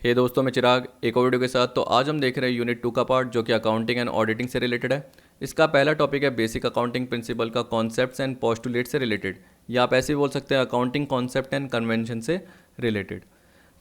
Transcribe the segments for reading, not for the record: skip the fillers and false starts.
हे दोस्तों, मैं चिराग एक और वीडियो के साथ। तो आज हम देख रहे हैं यूनिट 2 का पार्ट जो कि अकाउंटिंग एंड ऑडिटिंग से रिलेटेड है। इसका पहला टॉपिक है बेसिक अकाउंटिंग प्रिंसिपल का कॉन्सेप्ट्स एंड पोस्टुलेट से रिलेटेड, या आप ऐसे भी बोल सकते हैं अकाउंटिंग कॉन्सेप्ट एंड कन्वेंशन से रिलेटेड।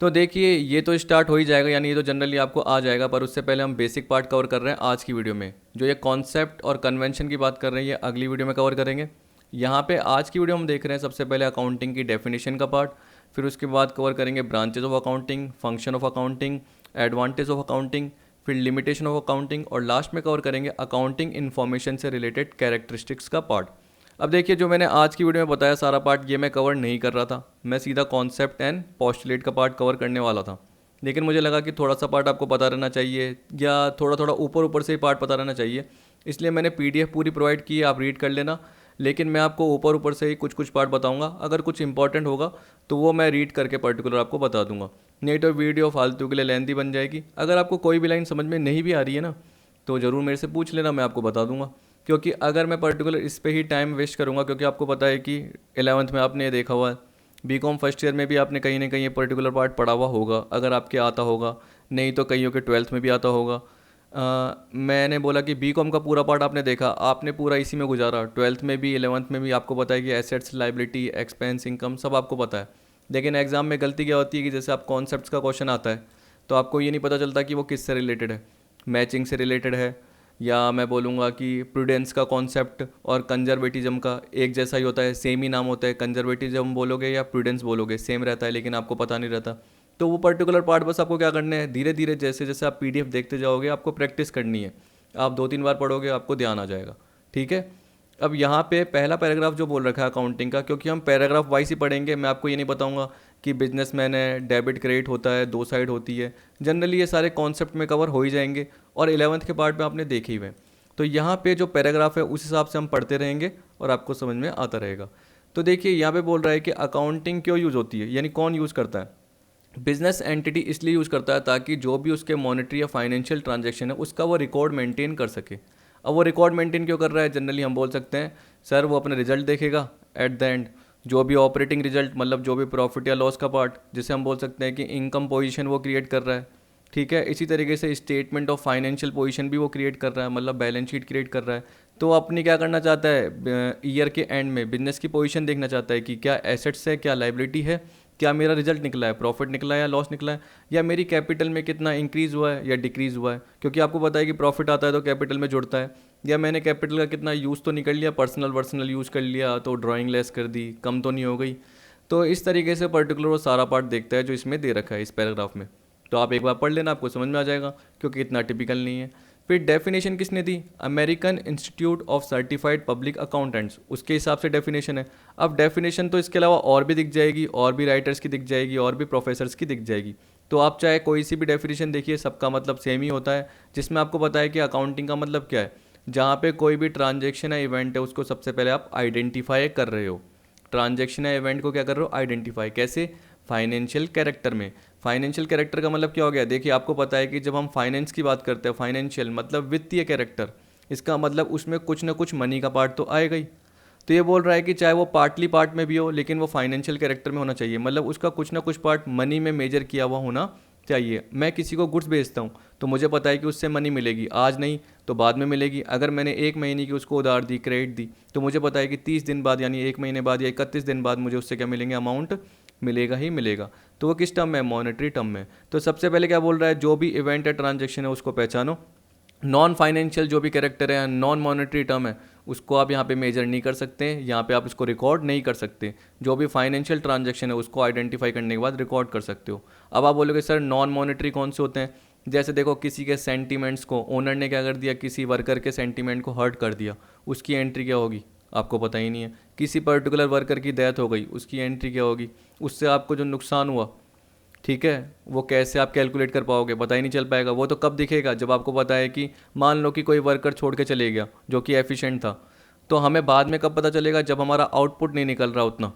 तो देखिए, ये तो स्टार्ट हो ही जाएगा, यानी ये तो जनरली आपको आ जाएगा, पर उससे पहले हम बेसिक पार्ट कवर कर रहे हैं आज की वीडियो में। जो ये कॉन्सेप्ट और कन्वेंशन की बात कर रहे हैं ये अगली वीडियो में कवर करेंगे। यहाँ पे आज की वीडियो हम देख रहे हैं सबसे पहले अकाउंटिंग की डेफिनेशन का पार्ट, फिर उसके बाद कवर करेंगे branches of accounting, function of accounting, advantage of accounting, फिर लिमिटेशन ऑफ अकाउंटिंग, और लास्ट में कवर करेंगे अकाउंटिंग इन्फॉर्मेशन से रिलेटेड कैरेक्टरिस्टिक्स का पार्ट। अब देखिए, जो मैंने आज की वीडियो में बताया सारा पार्ट ये मैं कवर नहीं कर रहा था, मैं सीधा कॉन्सेप्ट एंड पोस्टुलेट का पार्ट कवर करने वाला था। लेकिन मुझे लगा कि थोड़ा सा पार्ट आपको पता रहना चाहिए, या थोड़ा थोड़ा ऊपर ऊपर से ही पार्ट पता रहना चाहिए, इसलिए मैंने पीडीएफ पूरी प्रोवाइड की है, आप रीड कर लेना। लेकिन मैं आपको ऊपर ऊपर से ही कुछ कुछ पार्ट बताऊंगा, अगर कुछ इंपॉर्टेंट होगा तो वो मैं रीड करके पर्टिकुलर आपको बता दूंगा, नहीं तो वीडियो फालतू के लिए लेंथी बन जाएगी। अगर आपको कोई भी लाइन समझ में नहीं भी आ रही है ना, तो ज़रूर मेरे से पूछ लेना, मैं आपको बता दूंगा। क्योंकि अगर मैं पर्टिकुलर इस पे ही टाइम वेस्ट करूंगा, क्योंकि आपको पता है कि 11th में आपने ये देखा हुआ है, बीकॉम फर्स्ट ईयर में भी आपने कहीं ना कहीं ये पर्टिकुलर पार्ट पढ़ा हुआ होगा, अगर आपके आता होगा, नहीं तो कईयों के 12th में भी आता होगा। मैंने बोला कि बीकॉम का पूरा पार्ट आपने देखा, आपने पूरा इसी में गुजारा, 12th में भी 11th में भी आपको पता है कि एसेट्स, लाइबिलिटी, एक्सपेंस, इनकम सब आपको पता है। लेकिन एग्जाम में गलती क्या होती है कि जैसे आप कॉन्सेप्ट्स का क्वेश्चन आता है तो आपको ये नहीं पता चलता कि वो किससे रिलेटेड है, मैचिंग से रिलेटेड है, या मैं बोलूँगा कि प्रूडेंस का कॉन्सेप्ट और कंजर्वेटिज्म का एक जैसा ही होता है, सेम ही नाम होता है, कंजर्वेटिज्म बोलोगे या प्रूडेंस बोलोगे सेम रहता है, लेकिन आपको पता नहीं रहता। तो वो पर्टिकुलर पार्ट बस आपको क्या करना है, धीरे धीरे जैसे जैसे आप पीडीएफ देखते जाओगे आपको प्रैक्टिस करनी है, आप 2-3 बार पढ़ोगे आपको ध्यान आ जाएगा। ठीक है। अब यहाँ पे पहला पैराग्राफ जो बोल रखा है अकाउंटिंग का, क्योंकि हम पैराग्राफ वाइज ही पढ़ेंगे, मैं आपको ये नहीं बताऊंगा कि बिजनेसमैन है, डेबिट क्रेडिट होता है, 2 साइड होती है, जनरली ये सारे कॉन्सेप्ट में कवर हो ही जाएंगे और 11th के पार्ट में आपने देखे ही हुए। तो यहाँ पे जो पैराग्राफ है उस हिसाब से हम पढ़ते रहेंगे और आपको समझ में आता रहेगा। तो देखिए, यहाँ पे बोल रहा है कि अकाउंटिंग क्यों यूज़ होती है, यानी कौन यूज़ करता है। बिजनेस एंटिटी इसलिए यूज़ करता है ताकि जो भी उसके मॉनेटरी या फाइनेंशियल ट्रांजैक्शन है उसका वो रिकॉर्ड मेंटेन कर सके। अब वो रिकॉर्ड मेंटेन क्यों कर रहा है, जनरली हम बोल सकते हैं सर वो अपने रिजल्ट देखेगा एट द एंड, जो भी ऑपरेटिंग रिजल्ट मतलब जो भी प्रॉफिट या लॉस का पार्ट, जिसे हम बोल सकते हैं कि इनकम पोजीशन वो क्रिएट कर रहा है। ठीक है। इसी तरीके से स्टेटमेंट ऑफ फाइनेंशियल पोजीशन भी वो क्रिएट कर रहा है, मतलब बैलेंस शीट क्रिएट कर रहा है। तो अपनी क्या करना चाहता है, ईयर के एंड में बिजनेस की पोजीशन देखना चाहता है कि क्या एसेट्स है, क्या लाइबिलिटी है, क्या मेरा रिजल्ट निकला है, प्रॉफिट निकला है या लॉस निकला है, या मेरी कैपिटल में कितना इंक्रीज़ हुआ है या डिक्रीज़ हुआ है। क्योंकि आपको पता है कि प्रॉफिट आता है तो कैपिटल में जुड़ता है, या मैंने कैपिटल का कितना यूज़ तो नहीं कर लिया, पर्सनल यूज़ कर लिया तो ड्राइंग लेस कर दी, कम तो नहीं हो गई। तो इस तरीके से पर्टिकुलर वो सारा पार्ट देखता है जो इसमें दे रखा है इस पैराग्राफ में। तो आप एक बार पढ़ लेना, आपको समझ में आ जाएगा, क्योंकि इतना टिपिकल नहीं है। फिर डेफिनेशन किसने दी, American Institute of Certified Public Accountants, उसके हिसाब से डेफिनेशन है। अब डेफिनेशन तो इसके अलावा और भी दिख जाएगी, और भी राइटर्स की दिख जाएगी, और भी प्रोफेसर्स की दिख जाएगी। तो आप चाहे कोई सी भी डेफिनेशन देखिए, सबका मतलब सेम ही होता है, जिसमें आपको पता है कि अकाउंटिंग का मतलब क्या है। जहाँ पे कोई भी ट्रांजेक्शन या इवेंट है उसको सबसे पहले आप आइडेंटिफाई कर रहे हो। ट्रांजेक्शन या इवेंट को क्या कर रहे हो, आइडेंटिफाई। कैसे, फाइनेंशियल कैरेक्टर में। फाइनेंशियल कैरेक्टर का मतलब क्या हो गया, देखिए आपको पता है कि जब हम फाइनेंस की बात करते हैं, फाइनेंशियल मतलब वित्तीय कैरेक्टर, इसका मतलब उसमें कुछ ना कुछ मनी का पार्ट तो आएगा ही। तो ये बोल रहा है कि चाहे वो पार्टली पार्ट में भी हो, लेकिन वो फाइनेंशियल कैरेक्टर में होना चाहिए, मतलब उसका कुछ ना कुछ पार्ट मनी में मेजर किया हुआ होना चाहिए। मैं किसी को गुड्स बेचता हूँ तो मुझे पता है कि उससे मनी मिलेगी, आज नहीं तो बाद में मिलेगी। अगर मैंने 1 महीने की उसको उधार दी, क्रेडिट दी, तो मुझे पता है कि 30 दिन बाद यानी 1 महीने बाद या 31 दिन बाद मुझे उससे क्या मिलेंगे, अमाउंट मिलेगा ही मिलेगा। तो वो किस टर्म में, मॉनेटरी टर्म में। तो सबसे पहले क्या बोल रहा है, जो भी इवेंट है, ट्रांजेक्शन है, उसको पहचानो। नॉन फाइनेंशियल जो भी कैरेक्टर है, नॉन मॉनेटरी टर्म है, उसको आप यहाँ पे मेजर नहीं कर सकते, यहाँ पे आप इसको रिकॉर्ड नहीं कर सकते। जो भी फाइनेंशियल ट्रांजैक्शन है उसको आइडेंटिफाई करने के बाद रिकॉर्ड कर सकते हो। अब आप बोलोगे सर नॉन मॉनेटरी कौन से होते हैं, जैसे देखो किसी के सेंटीमेंट्स को ओनर ने क्या कर दिया, किसी वर्कर के सेंटीमेंट को हर्ट कर दिया, उसकी एंट्री क्या होगी, आपको पता ही नहीं है। किसी पर्टिकुलर वर्कर की डेथ हो गई, उसकी एंट्री क्या होगी, उससे आपको जो नुकसान हुआ, ठीक है, वो कैसे आप कैलकुलेट कर पाओगे, पता ही नहीं चल पाएगा। वो तो कब दिखेगा, जब आपको पता है कि मान लो कि कोई वर्कर छोड़ के चले गया जो कि एफिशिएंट था, तो हमें बाद में कब पता चलेगा, जब हमारा आउटपुट नहीं निकल रहा उतना,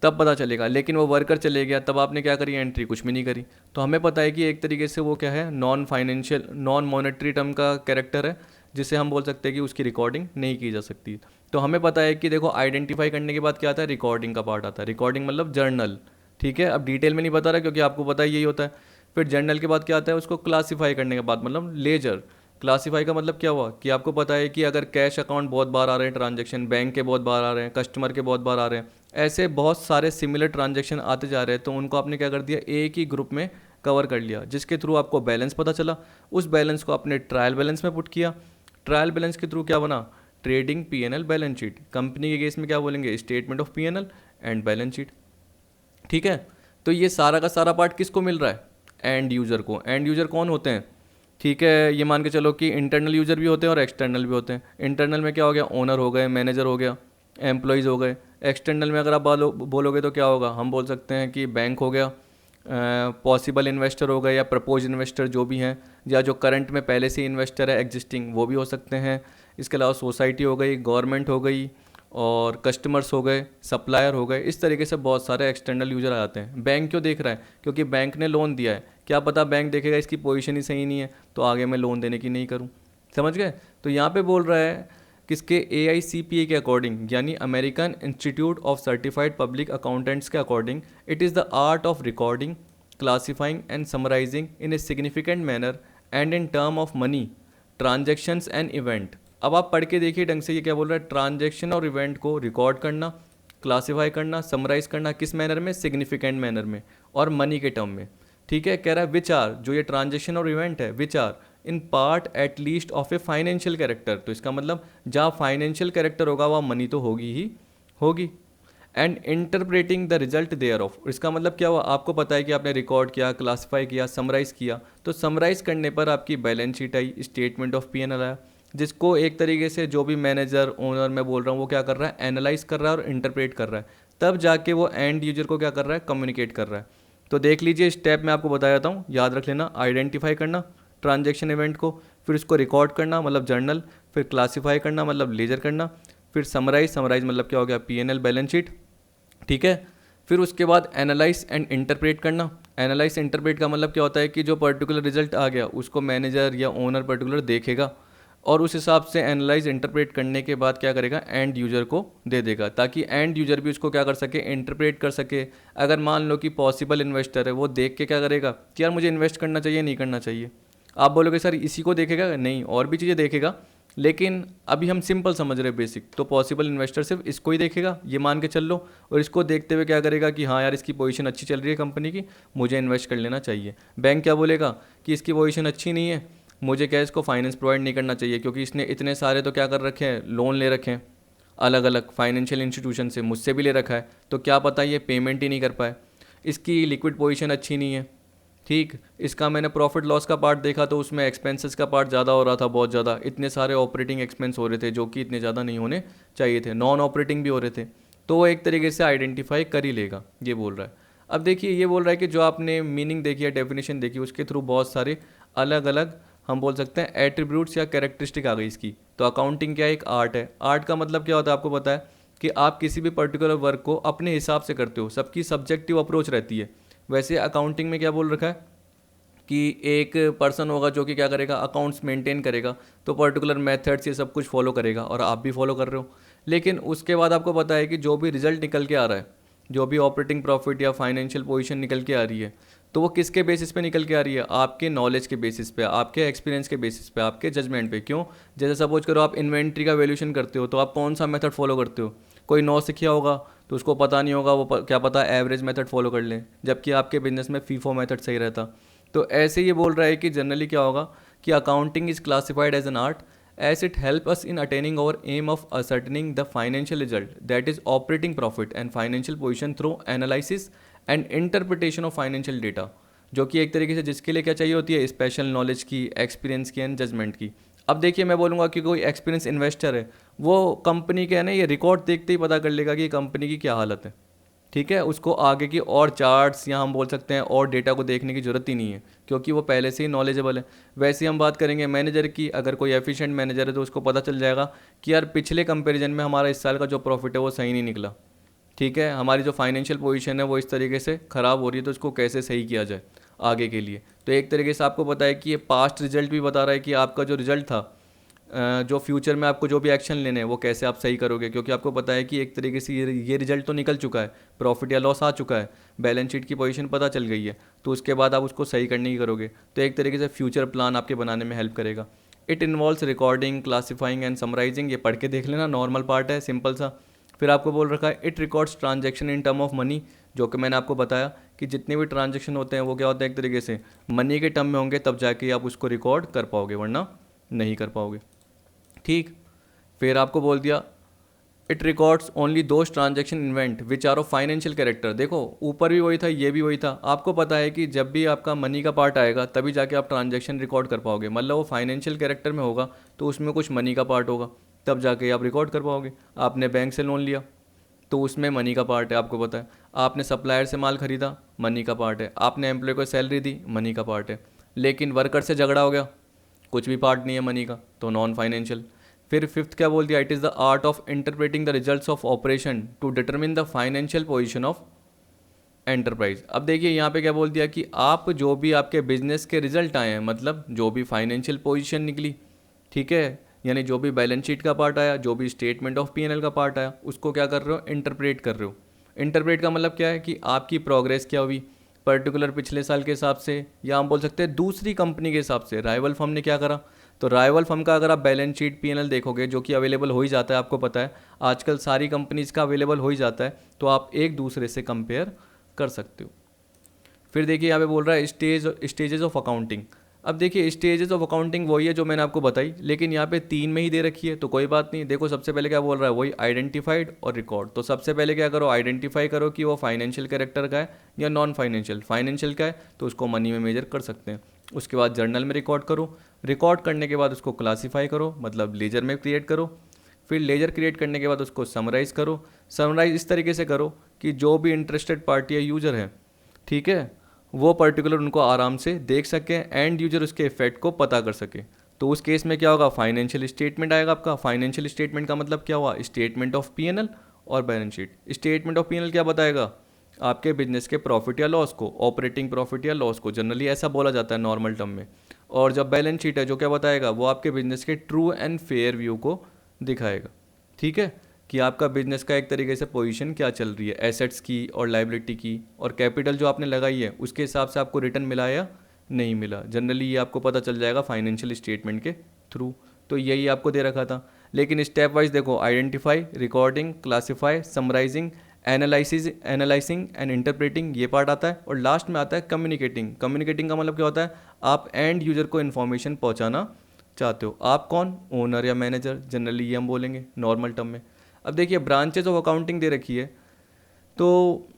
तब पता चलेगा। लेकिन वो वर्कर चले गया, तब आपने क्या करी, एंट्री कुछ भी नहीं करी। तो हमें पता है कि एक तरीके से वो क्या है, non financial, non monetary term का कैरेक्टर है, जिसे हम बोल सकते हैं कि उसकी रिकॉर्डिंग नहीं की जा सकती। तो हमें पता है कि देखो आइडेंटिफाई करने के बाद क्या आता है, रिकॉर्डिंग का पार्ट आता है। रिकॉर्डिंग मतलब जर्नल। ठीक है। अब डिटेल में नहीं बता रहा क्योंकि आपको पता है यही होता है। फिर जर्नल के बाद क्या आता है, उसको क्लासीफाई करने के बाद मतलब लेजर। क्लासीफाई का मतलब क्या हुआ कि आपको पता है कि अगर कैश अकाउंट बहुत बार आ रहे हैं ट्रांजेक्शन, बैंक के बहुत बार आ रहे हैं, कस्टमर के बहुत बार आ रहे हैं, ऐसे बहुत सारे सिमिलर ट्रांजेक्शन आते जा रहे हैं, तो उनको आपने क्या कर दिया, एक ही ग्रुप में कवर कर लिया, जिसके थ्रू आपको बैलेंस पता चला। उस बैलेंस को आपने ट्रायल बैलेंस में पुट किया। ट्रायल बैलेंस के थ्रू क्या बना, trading PNL balance sheet. Company के केस में क्या बोलेंगे, statement of PNL and balance sheet. ठीक है, तो ये सारा का सारा पार्ट किसको मिल रहा है, एंड यूज़र को। एंड यूज़र कौन होते हैं, ठीक है, ये मान के चलो कि इंटरनल यूज़र भी होते हैं और एक्सटर्नल भी होते हैं। इंटरनल में क्या हो गया, ओनर हो गए, मैनेजर हो गया, एम्प्लॉयज़ हो गए। एक्सटर्नल में अगर आप बोलोगे तो क्या होगा, हम बोल सकते हैं कि बैंक हो गया, पॉसिबल इन्वेस्टर हो गए या प्रपोज इन्वेस्टर जो भी हैं, या जो करंट में पहले से इन्वेस्टर है एग्जिस्टिंग, वो भी हो सकते हैं। इसके अलावा सोसाइटी हो गई, गवर्नमेंट हो गई, और कस्टमर्स हो गए, सप्लायर हो गए। इस तरीके से बहुत सारे एक्सटर्नल यूज़र आ जाते हैं। बैंक क्यों देख रहा है, क्योंकि बैंक ने लोन दिया है, क्या पता बैंक देखेगा इसकी पोजीशन ही सही नहीं है तो आगे मैं लोन देने की नहीं करूं। समझ गए। तो यहाँ पे बोल रहा है किसके, AICPA के अकॉर्डिंग, यानी American Institute of Certified Public Accountants के according, it is the art of recording, classifying and summarising in a significant manner and in term of money, transactions and event. अब आप पढ़ के देखिए ढंग से, ये क्या बोल रहा है, ट्रांजेक्शन और इवेंट को रिकॉर्ड करना, क्लासीफाई करना, समराइज करना, किस मैनर में, सिग्निफिकेंट मैनर में, और मनी के टर्म में। ठीक है, कह रहा है विच आर, जो ये ट्रांजेक्शन और इवेंट है, which are in part at least of a financial character. तो इसका मतलब जहाँ फाइनेंशियल कैरेक्टर होगा वहाँ मनी तो होगी ही होगी। And interpreting the result thereof, इसका मतलब क्या हुआ, आपको पता है कि आपने रिकॉर्ड किया, क्लासीफाई किया, समराइज किया, तो समराइज करने पर आपकी balance sheet I, statement of PNL आया, जिसको एक तरीके से जो भी मैनेजर, ओनर मैं बोल रहा हूँ, वो क्या कर रहा है, एनालाइज कर रहा है और इंटरप्रेट कर रहा है, तब जाके वो एंड यूजर को क्या कर रहा है, कम्युनिकेट कर रहा है। तो देख लीजिए, स्टेप मैं आपको बता देता हूँ, याद रख लेना। आइडेंटिफाई करना ट्रांजेक्शन इवेंट को, फिर उसको रिकॉर्ड करना मतलब जर्नल, फिर क्लासीफाई करना मतलब लेजर करना, फिर समराइज, समराइज मतलब क्या हो गया, पीएनएल बैलेंस शीट। ठीक है, फिर उसके बाद एनालाइज एंड इंटरप्रेट करना। एनालाइज इंटरप्रेट का मतलब क्या होता है कि जो पर्टिकुलर रिजल्ट आ गया उसको मैनेजर या ओनर पर्टिकुलर देखेगा और उस हिसाब से एनालाइज इंटरप्रेट करने के बाद क्या करेगा, एंड यूजर को दे देगा, ताकि एंड यूजर भी उसको क्या कर सके, इंटरप्रेट कर सके। अगर मान लो कि पॉसिबल इन्वेस्टर है, वो देख के क्या करेगा कि यार मुझे इन्वेस्ट करना चाहिए नहीं करना चाहिए। आप बोलोगे सर इसी को देखेगा, नहीं और भी चीज़ें देखेगा, लेकिन अभी हम सिंपल समझ रहे हैं बेसिक, तो पॉसिबल इन्वेस्टर सिर्फ इसको ही देखेगा, ये मान के चल लो, और इसको देखते हुए क्या करेगा कि हाँ यार इसकी पोजीशन अच्छी चल रही है कंपनी की, मुझे इन्वेस्ट कर लेना चाहिए। बैंक क्या बोलेगा कि इसकी पोजीशन अच्छी नहीं है, मुझे क्या इसको फाइनेंस प्रोवाइड नहीं करना चाहिए, क्योंकि इसने इतने सारे तो क्या कर रखे हैं, लोन ले रखे हैं अलग अलग फाइनेंशियल इंस्टीट्यूशन से, मुझसे भी ले रखा है, तो क्या पता ये पेमेंट ही नहीं कर पाए, इसकी लिक्विड पोजीशन अच्छी नहीं है। ठीक, इसका मैंने प्रॉफिट लॉस का पार्ट देखा तो उसमें एक्सपेंसेस का पार्ट ज़्यादा हो रहा था, बहुत ज़्यादा, इतने सारे ऑपरेटिंग एक्सपेंस हो रहे थे जो कि इतने ज़्यादा नहीं होने चाहिए थे, नॉन ऑपरेटिंग भी हो रहे थे, तो वो एक तरीके से आइडेंटिफाई कर ही लेगा, ये बोल रहा है। अब देखिए, ये बोल रहा है कि जो आपने मीनिंग देखी है, डेफिनेशन देखी, उसके थ्रू बहुत सारे अलग अलग हम बोल सकते हैं एट्रीब्यूट्स या कैरेक्टरिस्टिक आ गई इसकी। तो अकाउंटिंग क्या एक आर्ट है। आर्ट का मतलब क्या होता है आपको पता है कि आप किसी भी पर्टिकुलर वर्क को अपने हिसाब से करते हो, सबकी सब्जेक्टिव अप्रोच रहती है। वैसे अकाउंटिंग में क्या बोल रखा है कि एक पर्सन होगा जो कि क्या करेगा, अकाउंट्स मेंटेन करेगा, तो पर्टिकुलर मेथड्स ये सब कुछ फॉलो करेगा और आप भी फॉलो कर रहे हो। लेकिन उसके बाद आपको पता है कि जो भी रिजल्ट निकल के आ रहा है, जो भी ऑपरेटिंग प्रॉफिट या फाइनेंशियल पोजीशन निकल के आ रही है, तो वो किसके बेसिस पे निकल के आ रही है, आपके नॉलेज के बेसिस पे, आपके एक्सपीरियंस के बेसिस पे, आपके जजमेंट पे। क्यों, जैसे सपोज करो आप इन्वेंट्री का वैल्यूएशन करते हो, तो आप कौन सा मेथड फॉलो करते हो, कोई नौ सीखिया होगा तो उसको पता नहीं होगा, वो क्या पता एवरेज मेथड फॉलो कर लें, जबकि आपके बिजनेस में फीफो मेथड सही रहता। तो ऐसे ये बोल रहा है कि जनरली क्या होगा कि accounting is classified as an art as it helps us in attaining our aim of ascertaining the financial result, that is operating profit and financial position through analysis and interpretation of financial data, जो कि एक तरीके से जिसके लिए क्या चाहिए होती है, स्पेशल नॉलेज की, एक्सपीरियंस की एंड जजमेंट की। अब देखिए, मैं बोलूँगा कि कोई एक्सपीरियंस इन्वेस्टर है, वो कंपनी के है ना, ये रिकॉर्ड देखते ही पता कर लेगा कि कंपनी की क्या हालत है। ठीक है, उसको आगे की और चार्ट्स या हम बोल सकते हैं और डेटा को देखने की ज़रूरत ही नहीं है, क्योंकि वो पहले से ही नॉलेजेबल है। वैसे ही हम बात करेंगे मैनेजर की, अगर कोई एफिशिएंट मैनेजर है तो उसको पता चल जाएगा कि यार पिछले कंपैरिजन में हमारा इस साल का जो प्रॉफिट है वो सही नहीं निकला। ठीक है, हमारी जो फाइनेंशियल पोजीशन है वो इस तरीके से ख़राब हो रही है, तो उसको कैसे सही किया जाए आगे के लिए। तो एक तरीके से आपको पता है कि ये पास्ट रिजल्ट भी बता रहा है कि आपका जो रिजल्ट था जो फ्यूचर में आपको जो भी एक्शन लेने हैं वो कैसे आप सही करोगे, क्योंकि आपको पता है कि एक तरीके से ये रिजल्ट तो निकल चुका है, प्रॉफिट या लॉस आ चुका है, बैलेंस शीट की पोजीशन पता चल गई है, तो उसके बाद आप उसको सही करने की करोगे। तो एक तरीके से फ्यूचर प्लान आपके बनाने में हेल्प करेगा। It involves recording, classifying and summarising, ये पढ़ के देख लेना, नॉर्मल पार्ट है, सिंपल सा। फिर आपको बोल रखा है it records transaction in term of money, जो कि मैंने आपको बताया कि जितने भी ट्रांजेक्शन होते हैं वो क्या होते हैं, एक तरीके से मनी के टर्म में होंगे, तब जाके आप उसको रिकॉर्ड कर पाओगे, वरना नहीं कर पाओगे। ठीक। फिर आपको बोल दिया it records only those transaction event which are of financial character. देखो ऊपर भी वही था, ये भी वही था। आपको पता है कि जब भी आपका मनी का पार्ट आएगा तभी जाके आप ट्रांजेक्शन रिकॉर्ड कर पाओगे, मतलब वो फाइनेंशियल कैरेक्टर में होगा तो उसमें कुछ मनी का पार्ट होगा, तब जाके आप रिकॉर्ड कर पाओगे। आपने बैंक से लोन लिया तो उसमें मनी का पार्ट है, आपको पता है। आपने सप्लायर से माल खरीदा, मनी का पार्ट है। आपने एम्प्लॉय को सैलरी दी, मनी का पार्ट है। लेकिन वर्कर से झगड़ा हो गया, कुछ भी पार्ट नहीं है मनी का, तो नॉन फाइनेंशियल। फिर फिफ्थ क्या बोल दिया, it is the art of interpreting the results of operation to determine the financial position of enterprise. अब देखिए यहाँ पे क्या बोल दिया कि आप जो भी आपके बिजनेस के रिजल्ट आए हैं, मतलब जो भी फाइनेंशियल पोजीशन निकली, ठीक है, यानी जो भी बैलेंस शीट का पार्ट आया, जो भी स्टेटमेंट ऑफ P&L का पार्ट आया, उसको क्या कर रहे हो, इंटरप्रेट कर रहे हो। इंटरप्रेट का मतलब क्या है कि आपकी प्रोग्रेस क्या हुई पर्टिकुलर पिछले साल के हिसाब से, या हम बोल सकते हैं दूसरी कंपनी के हिसाब से। राइवल फर्म ने क्या करा, तो राइवल फर्म का अगर आप बैलेंस शीट P&L देखोगे, जो कि अवेलेबल हो ही जाता है, आपको पता है आजकल सारी कंपनीज का अवेलेबल हो ही जाता है, तो आप एक दूसरे से कंपेयर कर सकते हो। फिर देखिए यहाँ पे बोल रहा है स्टेजेस ऑफ अकाउंटिंग। अब देखिए स्टेजेस ऑफ अकाउंटिंग वही है जो मैंने आपको बताई, लेकिन यहाँ पे 3 में ही दे रखी है, तो कोई बात नहीं। देखो सबसे पहले क्या बोल रहा है, वही आइडेंटिफाइड और रिकॉर्ड। तो सबसे पहले क्या करो, आइडेंटिफाई करो कि वो फाइनेंशियल कैरेक्टर का है या नॉन फाइनेंशियल। फाइनेंशियल का है तो उसको मनी में मेजर कर सकते हैं। उसके बाद जर्नल में रिकॉर्ड करो। रिकॉर्ड करने के बाद उसको क्लासीफाई करो, मतलब लेजर में क्रिएट करो। फिर लेजर क्रिएट करने के बाद उसको समराइज़ करो। समराइज़ इस तरीके से करो कि जो भी इंटरेस्टेड पार्टी या यूज़र है, ठीक है, वो पर्टिकुलर उनको आराम से देख सके, एंड यूजर उसके इफेक्ट को पता कर सके। तो उस केस में क्या होगा, फाइनेंशियल स्टेटमेंट आएगा आपका। फाइनेंशियल स्टेटमेंट का मतलब क्या हुआ, स्टेटमेंट ऑफ P&L और balance sheet. Statement of P&L क्या बताएगा, आपके बिजनेस के प्रॉफिट या लॉस को, ऑपरेटिंग प्रॉफिट या लॉस को, जनरली ऐसा बोला जाता है नॉर्मल टर्म में। और जब बैलेंस शीट है जो क्या बताएगा, वो आपके बिजनेस के ट्रू एंड फेयर व्यू को दिखाएगा। ठीक है, कि आपका बिजनेस का एक तरीके से पोजीशन क्या चल रही है, एसेट्स की और लाइबिलिटी की, और कैपिटल जो आपने लगाई है उसके हिसाब से आपको रिटर्न मिला या नहीं मिला। जनरली ये आपको पता चल जाएगा फाइनेंशियल स्टेटमेंट के थ्रू। तो यही आपको दे रखा था। लेकिन स्टेप वाइज देखो, identify, recording, classify, summarising, analysing and interpreting, ये पार्ट आता है। और लास्ट में आता है कम्युनिकेटिंग। कम्युनिकेटिंग का मतलब क्या होता है, आप एंड यूजर को इन्फॉर्मेशन पहुँचाना चाहते हो। आप कौन, ओनर या मैनेजर, जनरली ये हम बोलेंगे नॉर्मल टर्म में। अब देखिए ब्रांचेज ऑफ अकाउंटिंग दे रखी है, तो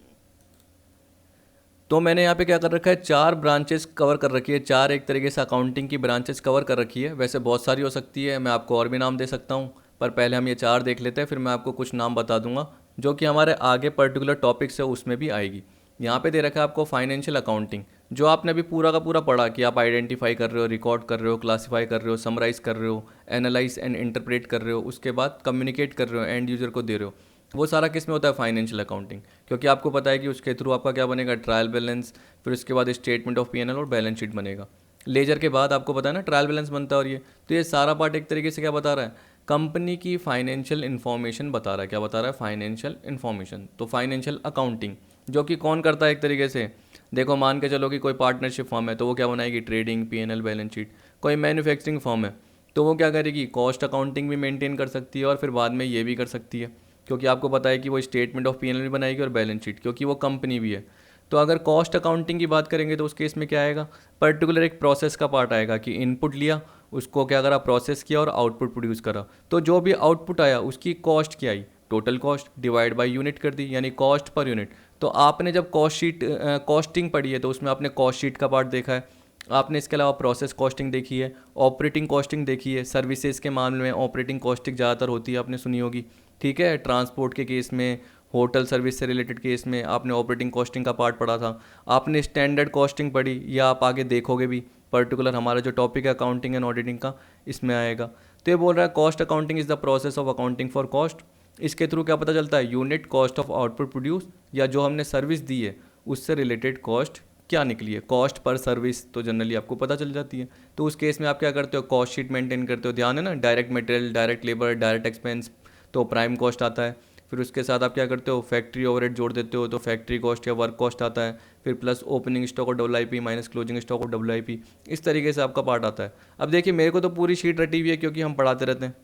मैंने यहाँ पे क्या कर रखा है, 4 ब्रांचेस कवर कर रखी है। 4 एक तरीके से अकाउंटिंग की ब्रांचेस कवर कर रखी है। वैसे बहुत सारी हो सकती है, मैं आपको और भी नाम दे सकता हूँ, पर पहले हम ये 4 देख लेते हैं, फिर मैं आपको कुछ नाम बता दूंगा जो कि हमारे आगे पर्टिकुलर टॉपिक्स है उसमें भी आएगी। यहाँ पे दे रखा है आपको फाइनेंशियल अकाउंटिंग, जो आपने अभी पूरा का पूरा पढ़ा कि आप आइडेंटिफाई कर रहे हो, रिकॉर्ड कर रहे हो, क्लासीफाई कर रहे हो, समराइज कर रहे हो, एनालाइज एंड इंटरप्रेट कर रहे हो, उसके बाद कम्युनिकेट कर रहे हो, एंड यूजर को दे रहे हो। वो सारा किस में होता है, फाइनेंशियल अकाउंटिंग। क्योंकि आपको पता है कि उसके थ्रू आपका क्या बनेगा, ट्रायल बैलेंस, फिर उसके बाद स्टेटमेंट ऑफ P&L और बैलेंस शीट बनेगा। लेजर के बाद आपको पता है ना ट्रायल बैलेंस बनता है। और ये तो ये सारा पार्ट एक तरीके से क्या बता रहा है, कंपनी की फाइनेंशियल इन्फॉर्मेशन बता रहा है। क्या बता रहा है, फाइनेंशियल इन्फॉर्मेशन। तो फाइनेंशियल अकाउंटिंग जो कि कौन करता है एक तरीके से, देखो मान के चलो कि कोई पार्टनरशिप फॉर्म है तो वो क्या बनाएगी, ट्रेडिंग, P&L, बैलेंस शीट। कोई मैन्युफैक्चरिंग फॉर्म है तो वो क्या करेगी, कॉस्ट अकाउंटिंग भी मेंटेन कर सकती है, और फिर बाद में ये भी कर सकती है, क्योंकि आपको पता है कि वो स्टेटमेंट ऑफ P&L भी बनाएगी और बैलेंस शीट, क्योंकि वो कंपनी भी है। तो अगर कॉस्ट अकाउंटिंग की बात करेंगे तो उस केस में क्या आएगा, पर्टिकुलर एक प्रोसेस का पार्ट आएगा कि इनपुट लिया, उसको क्या करा, प्रोसेस किया और आउटपुट प्रोड्यूस करा। तो जो भी आउटपुट आया उसकी कॉस्ट क्या आई, total cost divide by unit कर दी, यानी कॉस्ट पर यूनिट। तो आपने जब कॉस्टिंग पढ़ी है तो उसमें आपने कॉस्ट शीट का पार्ट देखा है, आपने इसके अलावा प्रोसेस कॉस्टिंग देखी है, ऑपरेटिंग कॉस्टिंग देखी है। सर्विसेज के मामले में ऑपरेटिंग कॉस्टिंग ज़्यादातर होती है, आपने सुनी होगी। ठीक है, ट्रांसपोर्ट के केस में, होटल सर्विस से रिलेटेड केस में आपने ऑपरेटिंग कॉस्टिंग का पार्ट पढ़ा था। आपने स्टैंडर्ड कॉस्टिंग पढ़ी, या आप आगे देखोगे भी, पर्टिकुलर हमारा जो टॉपिक है अकाउंटिंग एंड ऑडिटिंग का, इसमें आएगा। तो ये बोल रहा है cost accounting is the process of accounting for cost. इसके थ्रू क्या पता चलता है, unit cost of output produce, या जो हमने सर्विस दी है उससे रिलेटेड कॉस्ट क्या निकली है, कॉस्ट पर सर्विस, तो जनरली आपको पता चल जाती है। तो उस केस में आप क्या करते हो, कॉस्ट शीट मेंटेन करते हो। ध्यान है ना, direct material, direct labour, direct expense, तो प्राइम कॉस्ट आता है। फिर उसके साथ आप क्या करते हो, फैक्ट्री ओवरहेड जोड़ देते हो, तो फैक्ट्री कॉस्ट या वर्क कॉस्ट आता है। फिर प्लस ओपनिंग स्टॉक और WIP माइनस क्लोजिंग स्टॉक और WIP, इस तरीके से आपका पार्ट आता है। अब देखिए मेरे को तो पूरी शीट रटी हुई है क्योंकि हम पढ़ाते रहते हैं।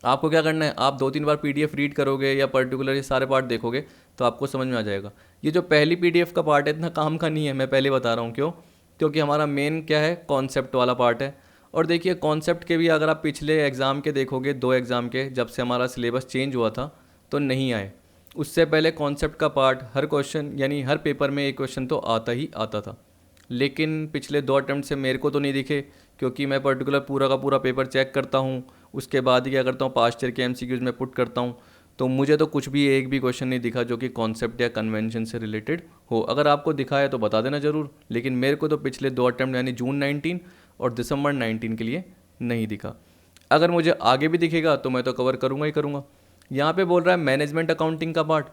आपको क्या करना है, आप 2-3 बार PDF रीड करोगे या पर्टिकुलर ये सारे पार्ट देखोगे तो आपको समझ में आ जाएगा। ये जो पहली PDF का पार्ट है इतना काम का नहीं है, मैं पहले बता रहा हूँ क्यों, क्योंकि हमारा मेन क्या है, कॉन्सेप्ट वाला पार्ट है। और देखिए कॉन्सेप्ट के भी अगर आप पिछले एग्ज़ाम के देखोगे, 2 एग्ज़ाम के, जब से हमारा सिलेबस चेंज हुआ था तो नहीं आए। उससे पहले कॉन्सेप्ट का पार्ट हर क्वेश्चन यानी हर पेपर में एक क्वेश्चन तो आता ही आता था। लेकिन पिछले 2 अटेम्प्ट से मेरे को तो नहीं दिखे, क्योंकि मैं पर्टिकुलर पूरा का पूरा पेपर चेक करता हूँ, उसके बाद ही क्या करता हूँ, पास्ट ईयर के MCQs में पुट करता हूँ। तो मुझे तो कुछ भी एक भी क्वेश्चन नहीं दिखा जो कि कॉन्सेप्ट या कन्वेंशन से रिलेटेड हो। अगर आपको दिखा है तो बता देना ज़रूर, लेकिन मेरे को तो पिछले 2 अटेम्प्ट यानी जून 19 और दिसंबर 19 के लिए नहीं दिखा। अगर मुझे आगे भी दिखेगा तो मैं तो कवर करूँगा ही करूँगा। यहाँ पे बोल रहा है मैनेजमेंट अकाउंटिंग का part.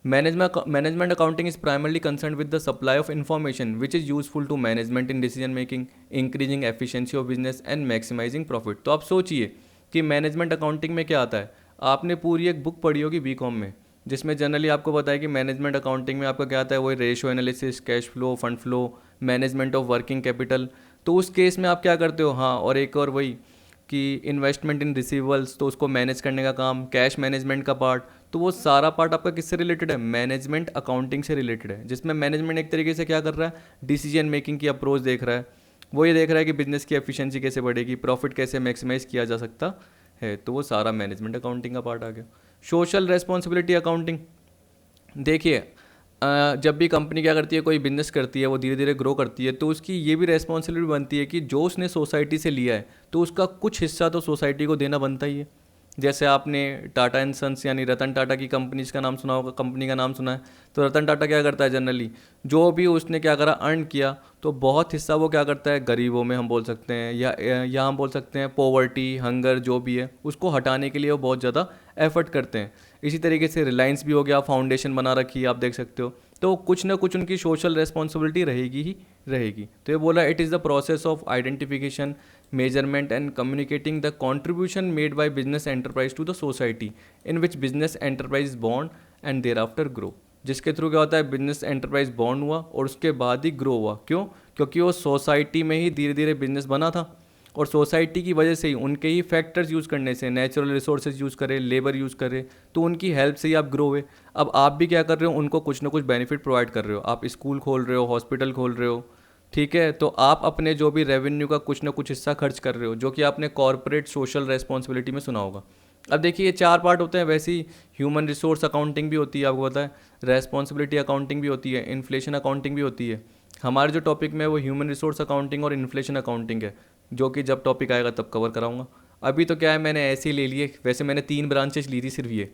Management accounting is primarily concerned with the supply of information which is useful to management in decision making, increasing efficiency of business and maximizing profit। तो आप सोचिए कि मैनेजमेंट अकाउंटिंग में क्या आता है। आपने पूरी एक बुक पढ़ी होगी BCom में, जिसमें जनरली आपको पता है कि मैनेजमेंट अकाउंटिंग में आपका क्या आता है, वही ratio analysis, cash flow, fund flow, management of working capital. तो उस केस में आप क्या करते हो, हाँ, और एक और वही कि इन्वेस्टमेंट इन रिसीवेबल्स, तो उसको मैनेज करने का काम, कैश मैनेजमेंट का पार्ट, तो वो सारा पार्ट आपका किससे रिलेटेड है, मैनेजमेंट अकाउंटिंग से रिलेटेड है। जिसमें मैनेजमेंट एक तरीके से क्या कर रहा है, डिसीजन मेकिंग की अप्रोच देख रहा है। वो ये देख रहा है कि बिजनेस की एफिशिएंसी कैसे बढ़ेगी, प्रॉफिट कैसे मैक्सिमाइज किया जा सकता है। तो वो सारा मैनेजमेंट अकाउंटिंग का पार्ट आ गया। सोशल रेस्पॉन्सिबिलिटी अकाउंटिंग, देखिए जब भी कंपनी क्या करती है, कोई बिजनेस करती है, वो धीरे धीरे ग्रो करती है, तो उसकी ये भी रेस्पॉन्सिबिलिटी बनती है कि जो उसने सोसाइटी से लिया है तो उसका कुछ हिस्सा तो सोसाइटी को देना बनता ही है। जैसे आपने टाटा एंड सन्स यानी रतन टाटा की कंपनीज का नाम सुना होगा, कंपनी का नाम सुना है। तो रतन टाटा क्या करता है, जनरली जो भी उसने क्या करा, अर्न किया, तो बहुत हिस्सा वो क्या करता है, गरीबों में हम बोल सकते हैं, या हम बोल सकते हैं पॉवर्टी, हंगर जो भी है उसको हटाने के लिए वो बहुत ज़्यादा एफर्ट करते हैं। इसी तरीके से रिलायंस भी हो गया, फाउंडेशन बना रखी है, आप देख सकते हो। तो कुछ ना कुछ उनकी सोशल रेस्पॉन्सिबिलिटी रहेगी ही रहेगी। तो ये बोला, it is the process of identification, measurement and communicating the contribution made by business enterprise to the society in which business enterprise is born and thereafter grow। जिसके थ्रू क्या होता है, बिजनेस एंटरप्राइज बॉर्न हुआ और उसके बाद ही grow हुआ। क्यों, क्योंकि वो सोसाइटी में ही धीरे धीरे बिजनेस बना था, और सोसाइटी की वजह से ही, उनके ही फैक्टर्स यूज़ करने से, नेचुरल रिसोर्सेज यूज़ करें, लेबर यूज़ करें, तो उनकी हेल्प से ही आप ग्रो हुए। अब आप भी क्या कर रहे हो, उनको कुछ ना कुछ बेनिफिट प्रोवाइड कर रहे हो। आप स्कूल खोल रहे हो, हॉस्पिटल खोल रहे हो, ठीक है, तो आप अपने जो भी रेवेन्यू का कुछ ना कुछ हिस्सा खर्च कर रहे हो, जो कि आपने कॉर्पोरेट सोशल रेस्पॉन्सिबिलिटी में सुना होगा। अब देखिए ये 4 पार्ट होते हैं। वैसे ही ह्यूमन रिसोर्स अकाउंटिंग भी होती है, आपको पता है, रेस्पॉन्सिबिलिटी अकाउंटिंग भी होती है, इन्फ्लेशन अकाउंटिंग भी होती है। हमारे जो टॉपिक में है वो ह्यूमन रिसोर्स अकाउंटिंग और इन्फ्लेशन अकाउंटिंग है, जो कि जब टॉपिक आएगा तब कवर कराऊंगा। अभी तो क्या है, मैंने ऐसे ही ले लिए। वैसे मैंने 3 ब्रांचेस ली थी सिर्फ ये,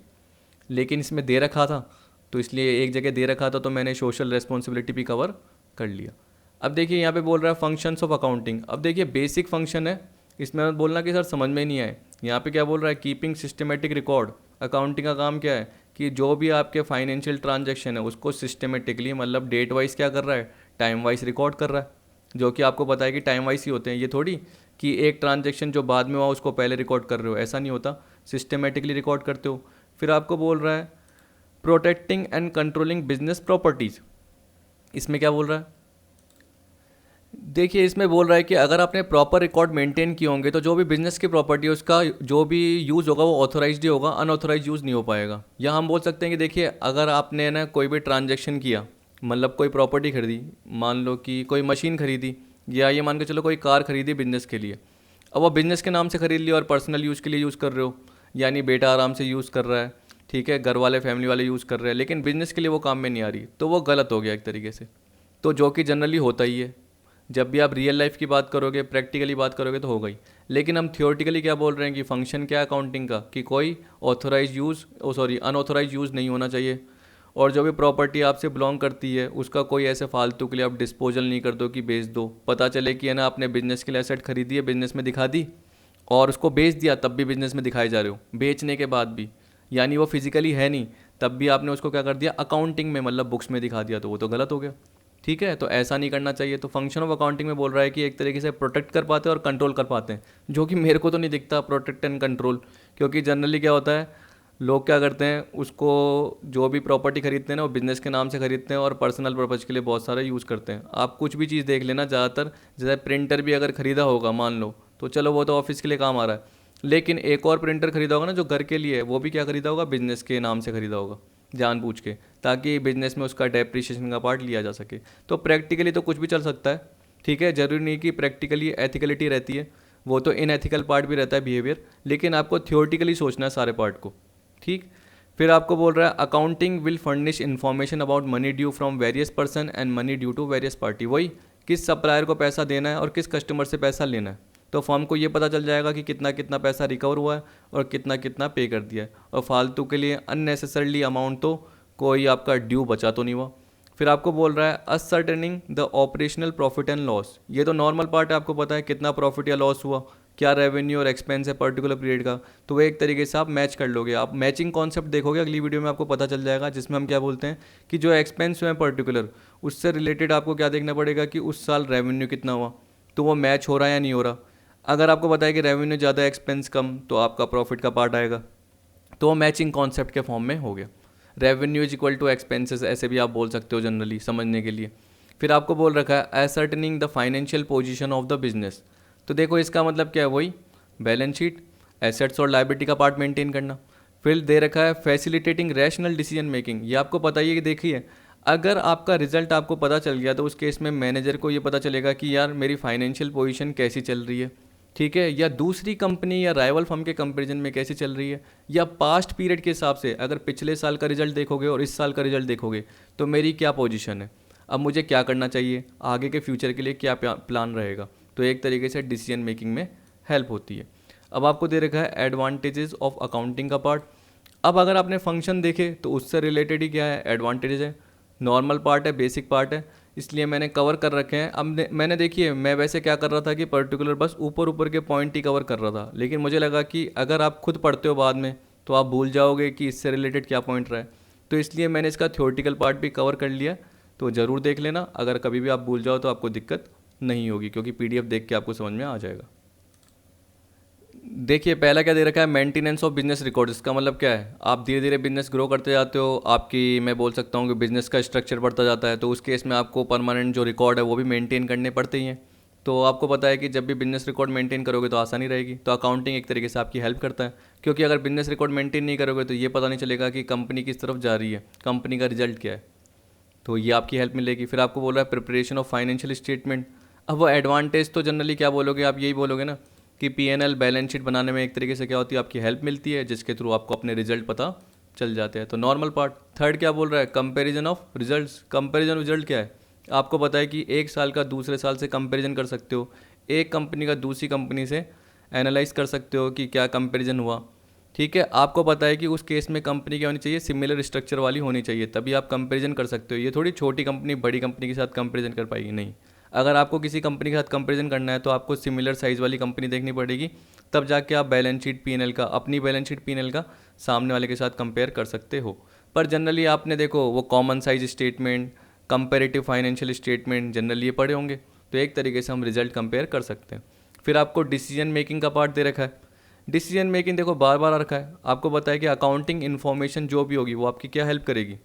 लेकिन इसमें दे रखा था, तो इसलिए एक जगह दे रखा था, तो मैंने सोशल रेस्पॉन्सिबिलिटी भी कवर कर लिया। अब देखिए यहाँ पे बोल रहा है फंक्शंस ऑफ अकाउंटिंग। अब देखिए बेसिक फंक्शन है, इसमें बोलना कि सर समझ में नहीं आए। यहाँ पे क्या बोल रहा है, कीपिंग सिस्टमेटिक रिकॉर्ड। अकाउंटिंग का काम क्या है कि जो भी आपके फाइनेंशियल ट्रांजैक्शन है उसको सिस्टमेटिकली, मतलब डेट वाइज क्या कर रहा है, टाइम वाइज रिकॉर्ड कर रहा है। जो कि आपको पता है कि टाइम वाइज ही होते हैं, ये थोड़ी कि एक ट्रांजैक्शन जो बाद में हुआ उसको पहले रिकॉर्ड कर रहे हो, ऐसा नहीं होता, सिस्टमेटिकली रिकॉर्ड करते हो। फिर आपको बोल रहा है protecting and controlling business properties. इसमें क्या बोल रहा है, देखिए इसमें बोल रहा है कि अगर आपने प्रॉपर रिकॉर्ड मेंटेन किए होंगे तो जो भी बिजनेस की प्रॉपर्टी है उसका जो भी यूज़ होगा वो ऑथोराइज्ड ही होगा, अनऑथोराइज यूज़ नहीं हो पाएगा। या हम बोल सकते हैं कि देखिए अगर आपने ना कोई भी ट्रांजैक्शन किया, मतलब कोई प्रॉपर्टी खरीदी, मान लो कि कोई मशीन खरीदी, या ये मान के चलो कोई कार खरीदी बिजनेस के लिए। अब वो बिजनेस के नाम से खरीद लिया और पर्सनल यूज़ के लिए यूज़ कर रहे हो, यानी बेटा आराम से यूज़ कर रहा है, ठीक है, घर वाले फैमिली वाले यूज़ कर रहे हैं, लेकिन बिजनेस के लिए वो काम में नहीं आ रही, तो वो गलत हो गया एक तरीके से। तो जो कि जनरली होता ही है, जब भी आप रियल लाइफ की बात करोगे, प्रैक्टिकली बात करोगे तो हो गई। लेकिन हम थियोरटिकली क्या बोल रहे हैं कि फंक्शन क्या है अकाउंटिंग का, कि कोई ऑथोराइज यूज़ अनऑथोराइज यूज़ नहीं होना चाहिए। और जो भी प्रॉपर्टी आपसे बिलोंग करती है उसका कोई ऐसे फालतू के लिए आप डिस्पोजल नहीं कर दो कि बेच दो। पता चले कि है ना आपने बिजनेस के लिए एसेट खरीदी है, बिजनेस में दिखा दी और उसको बेच दिया, तब भी बिजनेस में दिखाए जा रहे हो, बेचने के बाद भी, यानी वो फिजिकली है नहीं, तब भी आपने उसको क्या कर दिया, अकाउंटिंग में मतलब बुक्स में दिखा दिया, तो वो तो गलत हो गया। ठीक है, तो ऐसा नहीं करना चाहिए। तो फंक्शन ऑफ अकाउंटिंग में बोल रहा है कि एक तरीके से प्रोटेक्ट कर पाते हैं और कंट्रोल कर पाते हैं, जो कि मेरे को तो नहीं दिखता प्रोटेक्ट एंड कंट्रोल। क्योंकि जनरली क्या होता है, लोग क्या करते हैं, उसको जो भी प्रॉपर्टी खरीदते हैं ना वो बिजनेस के नाम से खरीदते हैं और पर्सनल पर्पज़ के लिए बहुत सारा यूज़ करते हैं। आप कुछ भी चीज़ देख लेना, ज़्यादातर जैसे प्रिंटर भी अगर ख़रीदा होगा मान लो, तो चलो वो तो ऑफिस के लिए काम आ रहा है, लेकिन एक और प्रिंटर खरीदा होगा ना जो घर के लिए है, वो भी क्या खरीदा होगा, बिजनेस के नाम से खरीदा होगा जानबूझ के, ताकि बिजनेस में उसका डेप्रिसिएशन का पार्ट लिया जा सके। तो प्रैक्टिकली तो कुछ भी चल सकता है, ठीक है, ज़रूरी नहीं कि प्रैक्टिकली एथिकलिटी रहती है, वो तो इनएथिकल पार्ट भी रहता है बिहेवियर, लेकिन आपको थियोरटिकली सोचना है सारे पार्ट को, ठीक। फिर आपको बोल रहा है accounting will furnish information about money due from various person and money due to various party. वही किस सप्लायर को पैसा देना है और किस कस्टमर से पैसा लेना है, तो फर्म को ये पता चल जाएगा कि कितना कितना पैसा रिकवर हुआ है और कितना कितना पे कर दिया है, और फालतू के लिए अननेसेसरली अमाउंट तो कोई आपका ड्यू बचा तो नहीं हुआ। फिर आपको बोल रहा है ascertaining the operational profit and loss. ये तो नॉर्मल पार्ट है, आपको पता है कितना प्रॉफिट या लॉस हुआ, क्या रेवेन्यू और एक्सपेंस है पर्टिकुलर पीरियड का, तो वो एक तरीके से आप मैच कर लोगे। आप मैचिंग कॉन्सेप्ट देखोगे अगली वीडियो में, आपको पता चल जाएगा, जिसमें हम क्या बोलते हैं कि जो एक्सपेंस हुए हैं पर्टिकुलर, उससे रिलेटेड आपको क्या देखना पड़ेगा कि उस साल रेवेन्यू कितना हुआ, तो वो मैच हो रहा है या नहीं हो रहा। अगर आपको पता है कि रेवेन्यू ज़्यादा एक्सपेंस कम, तो आपका प्रॉफिट का पार्ट आएगा, तो वो मैचिंग कॉन्सेप्ट के फॉर्म में हो गया। Revenue is equal to expenses, ऐसे भी आप बोल सकते हो जनरली समझने के लिए। फिर आपको बोल रखा है ascertaining the financial position of the business. तो देखो इसका मतलब क्या है, वही बैलेंस शीट, एसेट्स और लायबिलिटी का पार्ट मेंटेन करना। फिर दे रखा है फैसिलिटेटिंग रैशनल डिसीजन मेकिंग। ये आपको पता ही है कि देखिए अगर आपका रिजल्ट आपको पता चल गया तो उस केस में मैनेजर को ये पता चलेगा कि यार मेरी फाइनेंशियल पोजीशन कैसी चल रही है, ठीक है, या दूसरी कंपनी या राइवल फर्म के कंपैरिजन में कैसी चल रही है, या पास्ट पीरियड के हिसाब से अगर पिछले साल का रिजल्ट देखोगे और इस साल का रिजल्ट देखोगे तो मेरी क्या पोजीशन है, अब मुझे क्या करना चाहिए, आगे के फ्यूचर के लिए क्या प्लान रहेगा। तो एक तरीके से डिसीजन मेकिंग में हेल्प होती है। अब आपको दे रखा है एडवांटेजेस ऑफ अकाउंटिंग का पार्ट। अब अगर आपने फंक्शन देखे तो उससे रिलेटेड ही क्या है, एडवांटेजेस है, नॉर्मल पार्ट है, बेसिक पार्ट है, इसलिए मैंने कवर कर रखे हैं। अब मैंने देखिए मैं वैसे क्या कर रहा था कि पर्टिकुलर बस ऊपर ऊपर के पॉइंट ही कवर कर रहा था, लेकिन मुझे लगा कि अगर आप खुद पढ़ते हो बाद में तो आप भूल जाओगे कि इससे रिलेटेड क्या पॉइंट रहा है, तो इसलिए मैंने इसका थ्योरेटिकल पार्ट भी कवर कर लिया। तो ज़रूर देख लेना, अगर कभी भी आप भूल जाओ तो आपको दिक्कत नहीं होगी, क्योंकि पीडीएफ देख के आपको समझ में आ जाएगा। देखिए पहला क्या दे रखा है, मेंटेनेंस ऑफ बिजनेस रिकॉर्ड। इसका मतलब क्या है, आप धीरे धीरे बिजनेस ग्रो करते जाते हो, आपकी मैं बोल सकता हूँ कि बिजनेस का स्ट्रक्चर बढ़ता जाता है, तो उस केस में आपको परमानेंट जो रिकॉर्ड है वो भी मेंटेन करने पड़ते ही हैं। तो आपको पता है कि जब भी बिजनेस रिकॉर्ड मेंटेन करोगे तो आसानी रहेगी। तो अकाउंटिंग एक तरीके से आपकी हेल्प करता है, क्योंकि अगर बिजनेस रिकॉर्ड मेंटेन नहीं करोगे तो ये पता नहीं चलेगा कि कंपनी किस तरफ जा रही है, कंपनी का रिजल्ट क्या है, तो ये आपकी हेल्प मिलेगी। फिर आपको बोल रहा है प्रिपरेशन ऑफ फाइनेंशियल स्टेटमेंट। अब वो एडवांटेज तो जनरली क्या बोलोगे, आप यही बोलोगे ना कि पीएनएल बैलेंस शीट बनाने में एक तरीके से क्या होती है, आपकी हेल्प मिलती है, जिसके थ्रू आपको अपने रिजल्ट पता चल जाते हैं। तो नॉर्मल पार्ट। थर्ड क्या बोल रहा है, comparison of results. Comparison result क्या है, आपको पता है कि एक साल का दूसरे साल से कंपैरिजन कर सकते हो, एक कंपनी का दूसरी कंपनी से एनालाइज कर सकते हो कि क्या कंपैरिजन हुआ, ठीक है। आपको पता है कि उस केस में कंपनी क्या होनी चाहिए, सिमिलर स्ट्रक्चर वाली होनी चाहिए, तभी आप कंपैरिजन कर सकते हो। ये थोड़ी छोटी कंपनी बड़ी कंपनी के साथ कंपैरिजन कर पाएगी, नहीं। अगर आपको किसी कंपनी के साथ कंपैरिजन करना है तो आपको सिमिलर साइज़ वाली कंपनी देखनी पड़ेगी, तब जाके आप बैलेंस शीट पीएनएल का, अपनी बैलेंस शीट पीएनएल का सामने वाले के साथ कंपेयर कर सकते हो। पर जनरली आपने देखो वो common size statement, comparative financial statement generally ये पढ़े होंगे, तो एक तरीके से हम रिजल्ट कंपेयर कर सकते हैं। फिर आपको डिसीजन मेकिंग का पार्ट दे रखा है। डिसीजन मेकिंग देखो बार बार आ रखा है, आपको पता है कि अकाउंटिंग इन्फॉर्मेशन जो भी होगी वो आपकी क्या हेल्प करेगी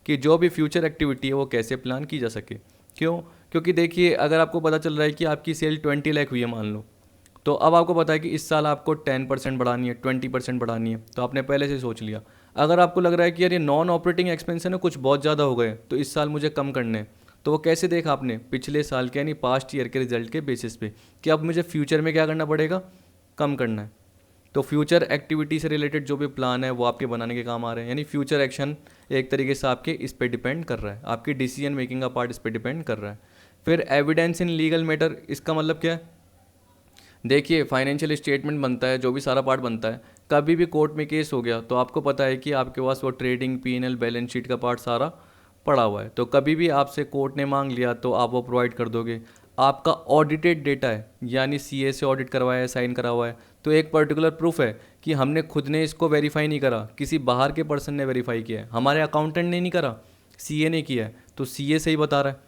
कि जो भी फ्यूचर एक्टिविटी है वो कैसे प्लान की जा सके। क्यों, क्योंकि देखिए अगर आपको पता चल रहा है कि आपकी सेल 20 लाख हुई है मान लो, तो अब आपको पता है कि इस साल आपको 10% बढ़ानी है, 20% बढ़ानी है, तो आपने पहले से सोच लिया। अगर आपको लग रहा है कि यार ये नॉन ऑपरेटिंग एक्सपेंस है ना कुछ बहुत ज़्यादा हो गए, तो इस साल मुझे कम करने हैं, तो वो कैसे देखा आपने, पिछले साल के यानी पास्ट ईयर के रिजल्ट के बेसिस पे कि अब मुझे फ्यूचर में क्या करना पड़ेगा, कम करना है। तो फ्यूचर एक्टिविटी से रिलेटेड जो भी प्लान है वो आपके बनाने के काम आ रहे हैं, यानी फ्यूचर एक्शन एक तरीके से आपके इस पे डिपेंड कर रहा है, आपकी डिसीजन मेकिंग का पार्ट इस पे डिपेंड कर रहा है। फिर एविडेंस इन लीगल मैटर, इसका मतलब क्या है, देखिए फाइनेंशियल स्टेटमेंट बनता है, जो भी सारा पार्ट बनता है, कभी भी कोर्ट में केस हो गया तो आपको पता है कि आपके पास वो ट्रेडिंग पीएनएल बैलेंस शीट का पार्ट सारा पड़ा हुआ है, तो कभी भी आपसे कोर्ट ने मांग लिया तो आप वो प्रोवाइड कर दोगे। आपका ऑडिटेड डेटा है, यानी सीए से ऑडिट करवाया है, साइन करा हुआ है, तो एक पर्टिकुलर प्रूफ है कि हमने खुद ने इसको वेरीफाई नहीं करा, किसी बाहर के पर्सन ने वेरीफाई किया है, हमारे अकाउंटेंट ने नहीं करा, सीए ने किया है, तो सीए से ही बता रहा है।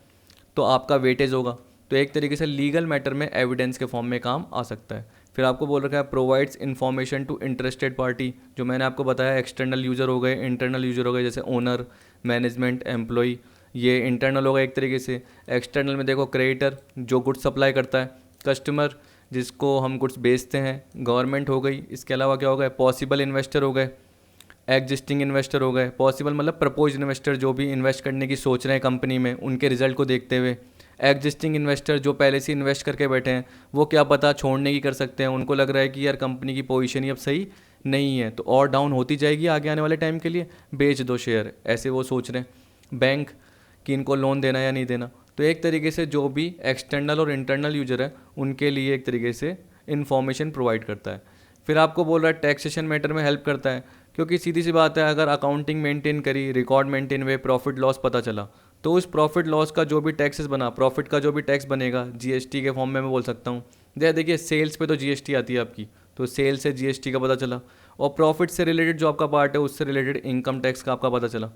तो आपका वेटेज होगा। तो एक तरीके से लीगल मैटर में एविडेंस के फॉर्म में काम आ सकता है। फिर आपको बोल रखा है provides information to interested party, जो मैंने आपको बताया एक्सटर्नल यूज़र हो गए, इंटरनल यूज़र हो गए, जैसे ओनर, मैनेजमेंट, एम्प्लॉय, ये इंटरनल होगा एक तरीके से। एक्सटर्नल में देखो क्रेडिटर जो गुड्स सप्लाई करता है, कस्टमर जिसको हम गुड्स बेचते हैं, गवर्नमेंट हो गई। इसके अलावा क्या हो गए, पॉसिबल इन्वेस्टर हो गए, एग्जिस्टिंग इन्वेस्टर हो गए। पॉसिबल मतलब प्रपोज इन्वेस्टर जो भी इन्वेस्ट करने की सोच रहे हैं कंपनी में, उनके रिजल्ट को देखते हुए। एग्जिस्टिंग इन्वेस्टर जो पहले से इन्वेस्ट करके बैठे हैं, वो क्या पता छोड़ने की कर सकते हैं, उनको लग रहा है कि यार कंपनी की पोजीशन ही अब सही नहीं है तो और डाउन होती जाएगी आगे आने वाले टाइम के लिए, बेच दो शेयर, ऐसे वो सोच रहे हैं। बैंक कि इनको लोन देना या नहीं देना। तो एक तरीके से जो भी एक्सटर्नल और इंटरनल यूजर है उनके लिए एक तरीके से इन्फॉर्मेशन प्रोवाइड करता है। फिर आपको बोल रहा है टैक्सेशन मैटर में हेल्प करता है, क्योंकि सीधी सी बात है अगर अकाउंटिंग मेंटेन करी, रिकॉर्ड मेंटेन हुए, प्रॉफिट लॉस पता चला, तो उस प्रॉफिट लॉस का जो भी टैक्सेस बना, प्रॉफिट का जो भी टैक्स बनेगा जीएसटी के फॉर्म में मैं बोल सकता हूँ। देखिए सेल्स पे तो जीएसटी आती है आपकी, तो सेल से जीएसटी का पता चला, और प्रॉफिट से रिलेटेड जो आपका पार्ट है उससे रिलेटेड इनकम टैक्स का आपका पता चला।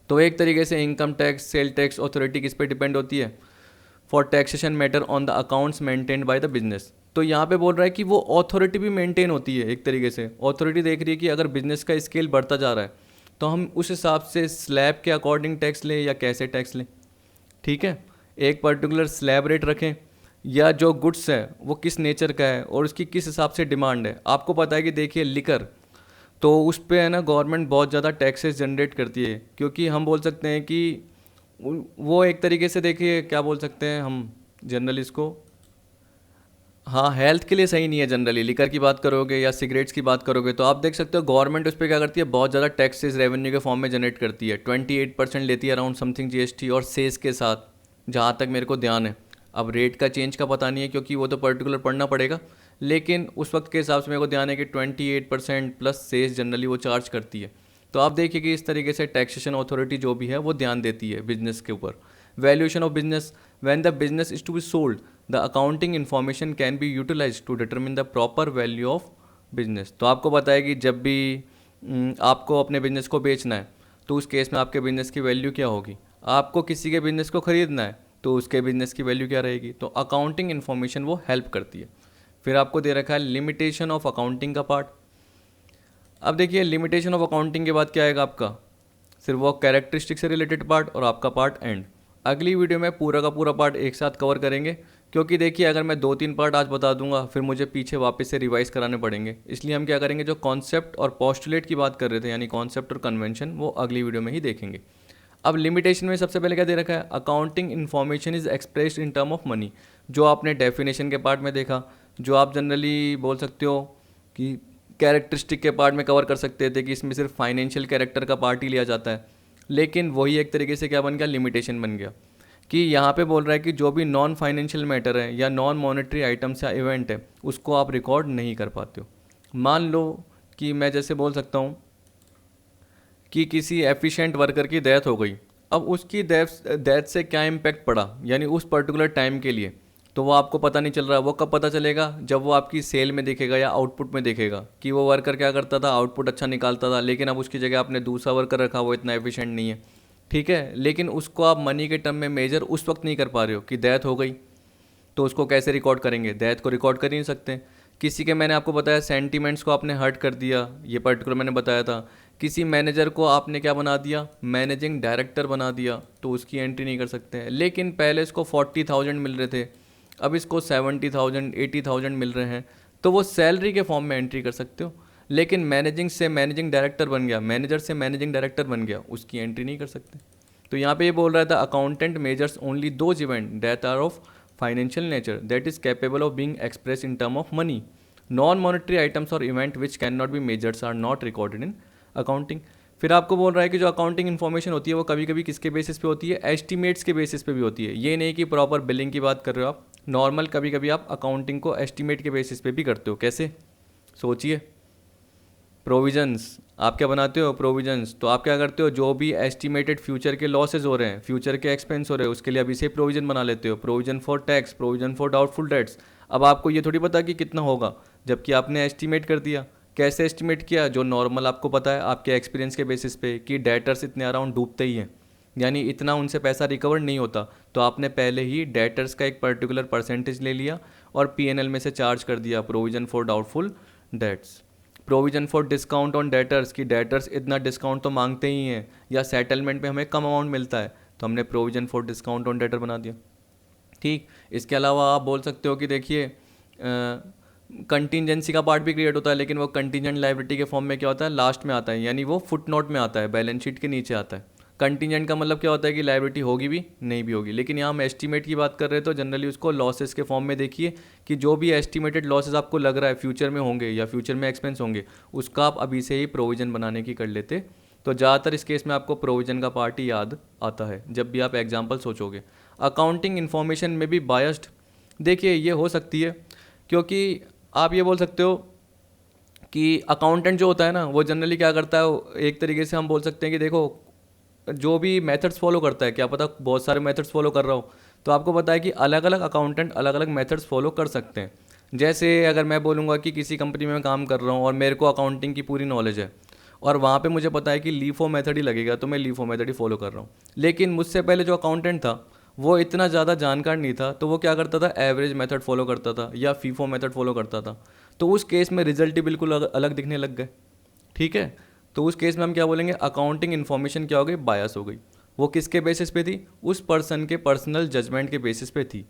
तो एक तरीके से income tax, sale tax authority किस पे डिपेंड होती है, for taxation matter on the accounts maintained by the business. तो यहाँ पे बोल रहा है कि वो अथॉरिटी भी मेंटेन होती है। एक तरीके से अथॉरिटी देख रही है कि अगर बिजनेस का स्केल बढ़ता जा रहा है तो हम उस हिसाब से स्लैब के अकॉर्डिंग टैक्स लें या कैसे टैक्स लें। ठीक है, एक पर्टिकुलर स्लैब रेट रखें, या जो गुड्स है वो किस नेचर का है और उसकी किस हिसाब से डिमांड है। आपको पता है कि देखिए लिकर, तो उस पर है ना गवर्नमेंट बहुत ज़्यादा टैक्सेस जनरेट करती है, क्योंकि हम बोल सकते हैं कि वो एक तरीके से देखिए क्या बोल सकते हैं हम जनरली इसको, हाँ हेल्थ के लिए सही नहीं है। जनरली लिकर की बात करोगे या सिगरेट्स की बात करोगे तो आप देख सकते हो गवर्नमेंट उस पर क्या करती है, बहुत ज़्यादा टैक्सेस रेवेन्यू के फॉर्म में जनरेट करती है। 28% लेती है अराउंड समथिंग जीएसटी और सेस के साथ, जहाँ तक मेरे को ध्यान है। अब रेट का चेंज का पता नहीं है क्योंकि वो तो पर्टिकुलर पढ़ना पड़ेगा, लेकिन उस वक्त के हिसाब से मेरे को ध्यान है कि 28% प्लस सेस जनरली वो चार्ज करती है। तो आप देखिए कि इस तरीके से टैक्सेशन अथॉरिटी जो भी है वो ध्यान देती है बिजनेस के ऊपर। Valuation of business, when the business is to be sold the accounting information can be utilise to determine the proper value of business. तो आपको पता है कि जब भी आपको अपने बिजनेस को बेचना है तो उस केस में आपके बिजनेस की वैल्यू क्या होगी। आपको किसी के बिजनेस को ख़रीदना है तो उसके बिजनेस की वैल्यू क्या रहेगी। तो अकाउंटिंग इन्फॉर्मेशन वो हेल्प करती है। फिर आपको दे रखा है लिमिटेशन ऑफ अकाउंटिंग का पार्ट। अब देखिए लिमिटेशन ऑफ अकाउंटिंग के बाद क्या आएगा आपका, सिर्फ वो कैरेक्टरिस्टिक से रिलेटेड पार्ट और आपका पार्ट एंड। अगली वीडियो में पूरा का पूरा पार्ट एक साथ कवर करेंगे, क्योंकि देखिए अगर मैं 2-3 पार्ट आज बता दूंगा फिर मुझे पीछे वापस से रिवाइज कराने पड़ेंगे। इसलिए हम क्या करेंगे, जो कॉन्सेप्ट और पोस्टुलेट की बात कर रहे थे यानी कॉन्सेप्ट और कन्वेंशन, वो अगली वीडियो में ही देखेंगे। अब लिमिटेशन में सबसे पहले क्या दे रखा है, accounting information is expressed in term of money. जो आपने डेफिनेशन के पार्ट में देखा, जो आप जनरली बोल सकते हो कि कैरेक्टरिस्टिक के पार्ट में कवर कर सकते थे कि इसमें सिर्फ फाइनेंशियल कैरेक्टर का पार्ट ही लिया जाता है, लेकिन वही एक तरीके से क्या बन गया, लिमिटेशन बन गया। कि यहाँ पे बोल रहा है कि जो भी नॉन फाइनेंशियल मैटर है या नॉन मॉनेटरी आइटम्स या इवेंट है उसको आप रिकॉर्ड नहीं कर पाते हो। मान लो कि मैं जैसे बोल सकता हूँ कि किसी एफिशिएंट वर्कर की डेथ हो गई, अब उसकी डेथ से क्या इम्पैक्ट पड़ा यानी उस पर्टिकुलर टाइम के लिए, तो वो आपको पता नहीं चल रहा। वो कब पता चलेगा, जब वो आपकी सेल में देखेगा या आउटपुट में देखेगा कि वो वर्कर क्या करता था, आउटपुट अच्छा निकालता था, लेकिन अब उसकी जगह आपने दूसरा वर्कर रखा, वो इतना एफिशिएंट नहीं है। ठीक है, लेकिन उसको आप मनी के टर्म में मेजर उस वक्त नहीं कर पा रहे हो कि डेथ हो गई, तो उसको कैसे रिकॉर्ड करेंगे, डेथ को रिकॉर्ड कर ही नहीं सकते। किसी के मैंने आपको बताया सेंटीमेंट्स को आपने हर्ट कर दिया, ये पर्टिकुलर मैंने बताया था। किसी मैनेजर को आपने क्या बना दिया, मैनेजिंग डायरेक्टर बना दिया, तो उसकी एंट्री नहीं कर सकते हैं। लेकिन पहले इसको 40,000 मिल रहे थे, अब इसको 70,000 80,000 मिल रहे हैं, तो वो सैलरी के फॉर्म में एंट्री कर सकते हो। लेकिन मैनेजिंग से मैनेजिंग डायरेक्टर बन गया, मैनेजर से मैनेजिंग डायरेक्टर बन गया, उसकी एंट्री नहीं कर सकते। तो यहाँ पे ये बोल रहा था accountant measures only those event that are of financial nature that is capable of being express in term of money. Non monetary items or event which can not be measures are not recorded in accounting. फिर आपको बोल रहा है कि जो accounting information होती है वो कभी कभी किसके बेसिस पे होती है, एस्टीमेट्स के बेसिस पे भी होती है। ये नहीं कि प्रॉपर बिलिंग की बात कर रहे हो आप, नॉर्मल कभी कभी आप अकाउंटिंग को एस्टीमेट के बेसिस पे भी करते हो। कैसे, सोचिए। प्रोविजंस, आप क्या बनाते हो, प्रोविजंस। तो आप क्या करते हो, जो भी एस्टिमेटेड फ्यूचर के लॉसेज हो रहे हैं, फ्यूचर के एक्सपेंस हो रहे हैं, उसके लिए अभी से प्रोविजन बना लेते हो। Provision for tax, provision for doubtful debts. अब आपको ये थोड़ी पता कि कितना होगा, जबकि आपने एस्टिमेट कर दिया। कैसे एस्टिमेट किया, जो नॉर्मल आपको पता है आपके एक्सपीरियंस के बेसिस पे कि डेटर्स इतने अराउंड डूबते ही हैं, यानी इतना उनसे पैसा रिकवर नहीं होता, तो आपने पहले ही डेटर्स का एक पर्टिकुलर परसेंटेज ले लिया और पीएनएल में से चार्ज कर दिया provision for doubtful debts. Provision for discount on debtors कि डेटर्स इतना डिस्काउंट तो मांगते ही हैं या सेटलमेंट में हमें कम अमाउंट मिलता है, तो हमने provision for discount on debtor बना दिया। ठीक, इसके अलावा आप बोल सकते हो कि देखिए कंटीजेंसी का पार्ट भी क्रिएट होता है, लेकिन वो कंटीजेंट लायबिलिटी के फॉर्म में क्या होता है, लास्ट में आता है, यानी वो फुट नोट में आता है, बैलेंस शीट के नीचे आता है। कंटीजेंट का मतलब क्या होता है कि लायबिलिटी होगी भी नहीं भी होगी, लेकिन यहाँ हम एस्टीमेट की बात कर रहे हैं तो जनरली उसको लॉसेस के फॉर्म में देखिए कि जो भी एस्टीमेटेड लॉसेस आपको लग रहा है फ्यूचर में होंगे या फ्यूचर में एक्सपेंस होंगे, उसका आप अभी से ही प्रोविजन बनाने की कर लेते। तो ज़्यादातर इस केस में आपको प्रोविजन का पार्ट ही याद आता है जब भी आप एग्जाम्पल सोचोगे। अकाउंटिंग इन्फॉर्मेशन में भी बायस्ड, देखिए ये हो सकती है क्योंकि आप ये बोल सकते हो कि अकाउंटेंट जो होता है ना वो जनरली क्या करता है, एक तरीके से हम बोल सकते हैं कि देखो जो भी मेथड्स फॉलो करता है, क्या पता बहुत सारे मेथड्स फॉलो कर रहा हो, तो आपको पता है कि अलग अलग अकाउंटेंट अलग अलग मेथड्स फॉलो कर सकते हैं। जैसे अगर मैं बोलूँगा कि किसी कंपनी में मैं काम कर रहा हूँ और मेरे को अकाउंटिंग की पूरी नॉलेज है और वहाँ पे मुझे पता है कि लीफो मेथड ही लगेगा, तो मैं लीफो मेथड ही फॉलो कर रहा हूँ। लेकिन मुझसे पहले जो अकाउंटेंट था वो इतना ज़्यादा जानकार नहीं था, तो वो क्या करता था, एवरेज मेथड फॉलो करता था या फीफो मेथड फॉलो करता था, तो उस केस में रिजल्ट ही बिल्कुल अलग दिखने लग गए। ठीक है, तो उस केस में हम क्या बोलेंगे, अकाउंटिंग इन्फॉर्मेशन क्या हो गई, बायस हो गई। वो किसके बेसिस पे थी, उस पर्सन के पर्सनल जजमेंट के बेसिस पे थी।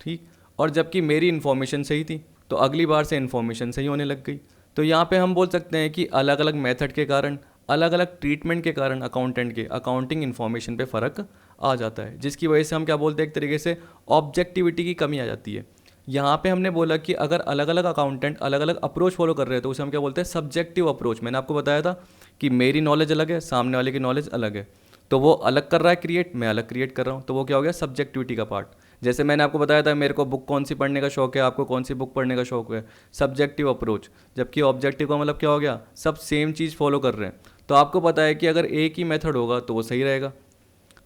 ठीक, और जबकि मेरी इन्फॉर्मेशन सही थी, तो अगली बार से इन्फॉर्मेशन सही होने लग गई। तो यहाँ पे हम बोल सकते हैं कि अलग अलग मेथड के कारण, अलग अलग ट्रीटमेंट के कारण अकाउंटेंट के अकाउंटिंग इन्फॉर्मेशन पे फ़र्क आ जाता है, जिसकी वजह से हम क्या बोलते हैं, एक तरीके से ऑब्जेक्टिविटी की कमी आ जाती है। यहाँ पे हमने बोला कि अगर अलग अलग अकाउंटेंट अलग अलग अप्रोच फॉलो कर रहे हैं तो उसे हम क्या बोलते हैं, सब्जेक्टिव अप्रोच। मैंने आपको बताया था कि मेरी नॉलेज अलग है, सामने वाले की नॉलेज अलग है, तो वो अलग कर रहा है क्रिएट, मैं अलग क्रिएट कर रहा हूँ, तो वो क्या हो गया, सब्जेक्टिविटी का पार्ट। जैसे मैंने आपको बताया था मेरे को बुक कौन सी पढ़ने का शौक है, आपको कौन सी बुक पढ़ने का शौक है, सब्जेक्टिव अप्रोच। जबकि ऑब्जेक्टिव का मतलब क्या हो गया, सब सेम चीज़ फॉलो कर रहे हैं, तो आपको पता है कि अगर एक ही मेथड होगा तो वो सही रहेगा।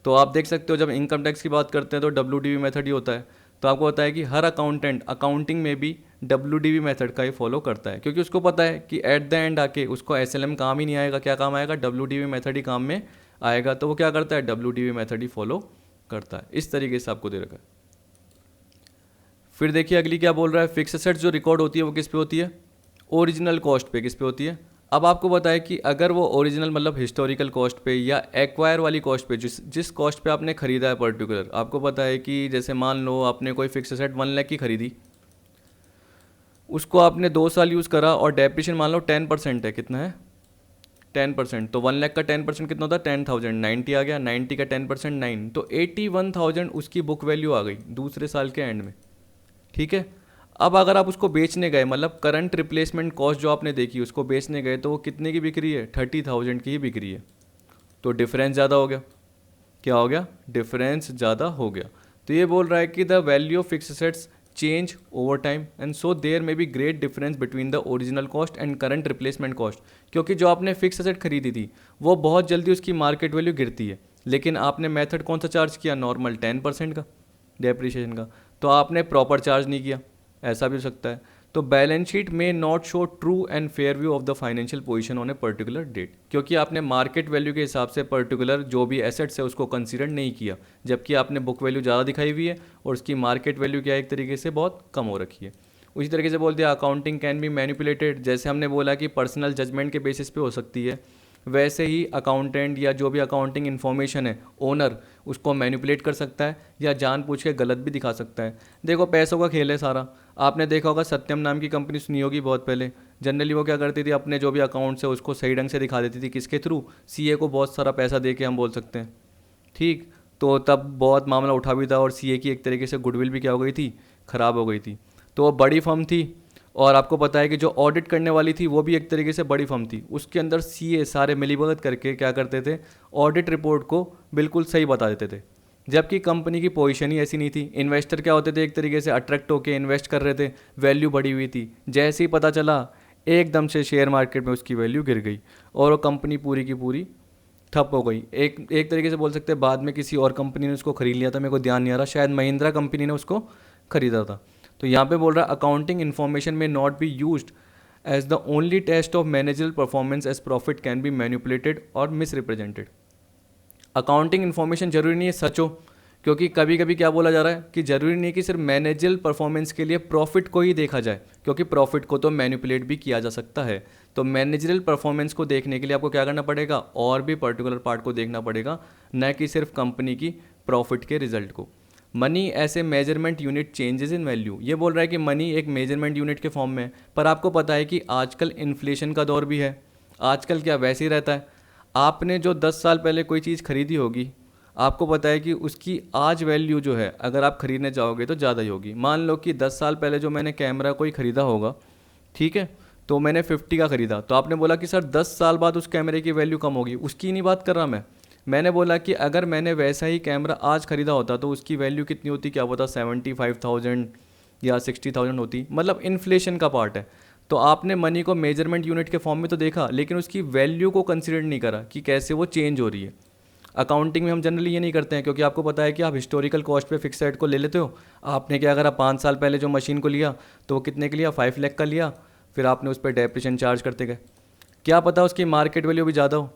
तो आप देख सकते हो जब इनकम टैक्स की बात करते हैं तो WDV मेथड ही होता है। तो आपको पता है कि हर अकाउंटेंट अकाउंटिंग में भी WDV मेथड का ही फॉलो करता है, क्योंकि उसको पता है कि एट द एंड आके उसको SLM काम ही नहीं आएगा, क्या काम आएगा, WDV मेथड ही काम में आएगा। तो वो क्या करता है, WDV मेथड ही फॉलो करता है। इस तरीके से आपको दे रखा है। फिर देखिए अगली क्या बोल रहा है, फिक्स एसेट्स जो रिकॉर्ड होती है वो किस पे होती है, ओरिजिनल कॉस्ट पे। किस पे होती है, अब आपको बताया कि अगर वो ओरिजिनल मतलब हिस्टोरिकल कॉस्ट पे या एक्वायर वाली कॉस्ट पे, जिस कॉस्ट पे आपने खरीदा है पर्टिकुलर, आपको पता है कि जैसे मान लो आपने कोई फिक्स एसेट 1 लाख की खरीदी, उसको आपने 2 साल यूज़ करा और डेप्रिशिएशन मान लो 10% है, कितना है 10%, तो 1 लाख का 10% कितना होता है 10,000, 90 आ गया, 90 का 10% 9, तो 81,000 उसकी बुक वैल्यू आ गई दूसरे साल के एंड में। ठीक है, अब अगर आप उसको बेचने गए, मतलब करंट रिप्लेसमेंट कॉस्ट जो आपने देखी उसको बेचने गए, तो वो कितने की बिक रही है, 30,000 की ही बिक रही है, तो डिफरेंस ज़्यादा हो गया। क्या हो गया, डिफरेंस ज़्यादा हो गया। तो ये बोल रहा है कि the value of fix assets change over time and so there may be great difference between the original cost and current replacement cost, क्योंकि जो आपने फिक्स एसेट खरीदी थी वो बहुत जल्दी उसकी मार्केट वैल्यू गिरती है, लेकिन आपने मेथड कौन सा चार्ज किया, नॉर्मल 10% का डेप्रिसिएशन का, तो आपने प्रॉपर चार्ज नहीं किया, ऐसा भी हो सकता है। तो balance sheet may not show true and fair view of the financial position on a particular date, क्योंकि आपने मार्केट वैल्यू के हिसाब से पर्टिकुलर जो भी एसेट्स है उसको कंसीडर नहीं किया, जबकि आपने बुक वैल्यू ज़्यादा दिखाई हुई है और उसकी मार्केट वैल्यू क्या एक तरीके से बहुत कम हो रखी है। उसी तरीके से बोल दिया अकाउंटिंग कैन बी मैनिपुलेटेड, जैसे हमने बोला कि पर्सनल जजमेंट के बेसिस पे हो सकती है, वैसे ही अकाउंटेंट या जो भी अकाउंटिंग इन्फॉर्मेशन है ओनर उसको मैनिपुलेट कर सकता है या जानबूझ के गलत भी दिखा सकता है। देखो पैसों का खेल है सारा, आपने देखा होगा सत्यम नाम की कंपनी सुनी होगी बहुत पहले। जनरली वो क्या करती थी, अपने जो भी अकाउंट्स है उसको सही ढंग से दिखा देती थी, किसके थ्रू, CA को बहुत सारा पैसा दे के हम बोल सकते हैं। ठीक, तो तब बहुत मामला उठा भी था और CA की एक तरीके से गुडविल भी क्या हो गई थी, ख़राब हो गई थी। तो वो बड़ी फर्म थी और आपको पता है कि जो ऑडिट करने वाली थी वो भी एक तरीके से बड़ी फर्म थी, उसके अंदर CA सारे मिलीभगत करके क्या करते थे, ऑडिट रिपोर्ट को बिल्कुल सही बता देते थे, जबकि कंपनी की पोजीशन ही ऐसी नहीं थी। इन्वेस्टर क्या होते थे, एक तरीके से अट्रैक्ट होकर इन्वेस्ट कर रहे थे, वैल्यू बढ़ी हुई थी, जैसे ही पता चला एकदम से शेयर मार्केट में उसकी वैल्यू गिर गई और वो कंपनी पूरी की पूरी ठप हो गई। एक तरीके से बोल सकते हैं बाद में किसी और कंपनी ने उसको खरीद लिया था, मेरे को ध्यान नहीं आ रहा, शायद महिंद्रा कंपनी ने उसको खरीदा था। तो यहाँ पे बोल रहा है accounting information may not be used as the only test of managerial performance as profit can be manipulated or misrepresented. Accounting information ज़रूरी नहीं है सच हो, क्योंकि कभी कभी क्या बोला जा रहा है कि ज़रूरी नहीं कि सिर्फ मैनेजरल परफॉर्मेंस के लिए प्रॉफिट को ही देखा जाए, क्योंकि प्रॉफिट को तो मैनिपुलेट भी किया जा सकता है। तो मैनेजरल परफॉर्मेंस को देखने के लिए आपको क्या करना पड़ेगा, और भी पर्टिकुलर पार्ट को देखना पड़ेगा, न कि सिर्फ कंपनी की प्रॉफिट के रिजल्ट को। मनी ऐसे measurement unit changes in value, ये बोल रहा है कि मनी एक मेजरमेंट यूनिट के फॉर्म में है, पर आपको पता है कि आजकल इन्फ्लेशन का दौर भी है। आजकल क्या वैसे ही रहता है, आपने जो 10 साल पहले कोई चीज़ खरीदी होगी, आपको पता है कि उसकी आज वैल्यू जो है अगर आप ख़रीदने जाओगे तो ज़्यादा ही होगी। मान लो कि 10 साल पहले जो मैंने कैमरा कोई ख़रीदा होगा, ठीक है, तो मैंने 50 का ख़रीदा, तो आपने बोला कि सर 10 साल बाद उस कैमरे की वैल्यू कम होगी, उसकी नहीं बात कर रहा मैंने बोला कि अगर मैंने वैसा ही कैमरा आज ख़रीदा होता तो उसकी वैल्यू कितनी होती, क्या पता 75,000 या 60,000 होती। मतलब इन्फ्लेशन का पार्ट है। तो आपने मनी को मेजरमेंट यूनिट के फॉर्म में तो देखा, लेकिन उसकी वैल्यू को कंसिडर नहीं करा कि कैसे वो चेंज हो रही है। अकाउंटिंग में हम जनरली ये नहीं करते हैं, क्योंकि आपको पता है कि आप हिस्टोरिकल कॉस्ट पे फिक्स रेट को ले लेते हो। आपने क्या करा, 5 साल पहले जो मशीन को लिया तो वो कितने का लिया, 5 लाख का लिया, फिर आपने उस पर डेप्रिसिएशन चार्ज करते गए। क्या पता उसकी मार्केट वैल्यू भी ज़्यादा हो,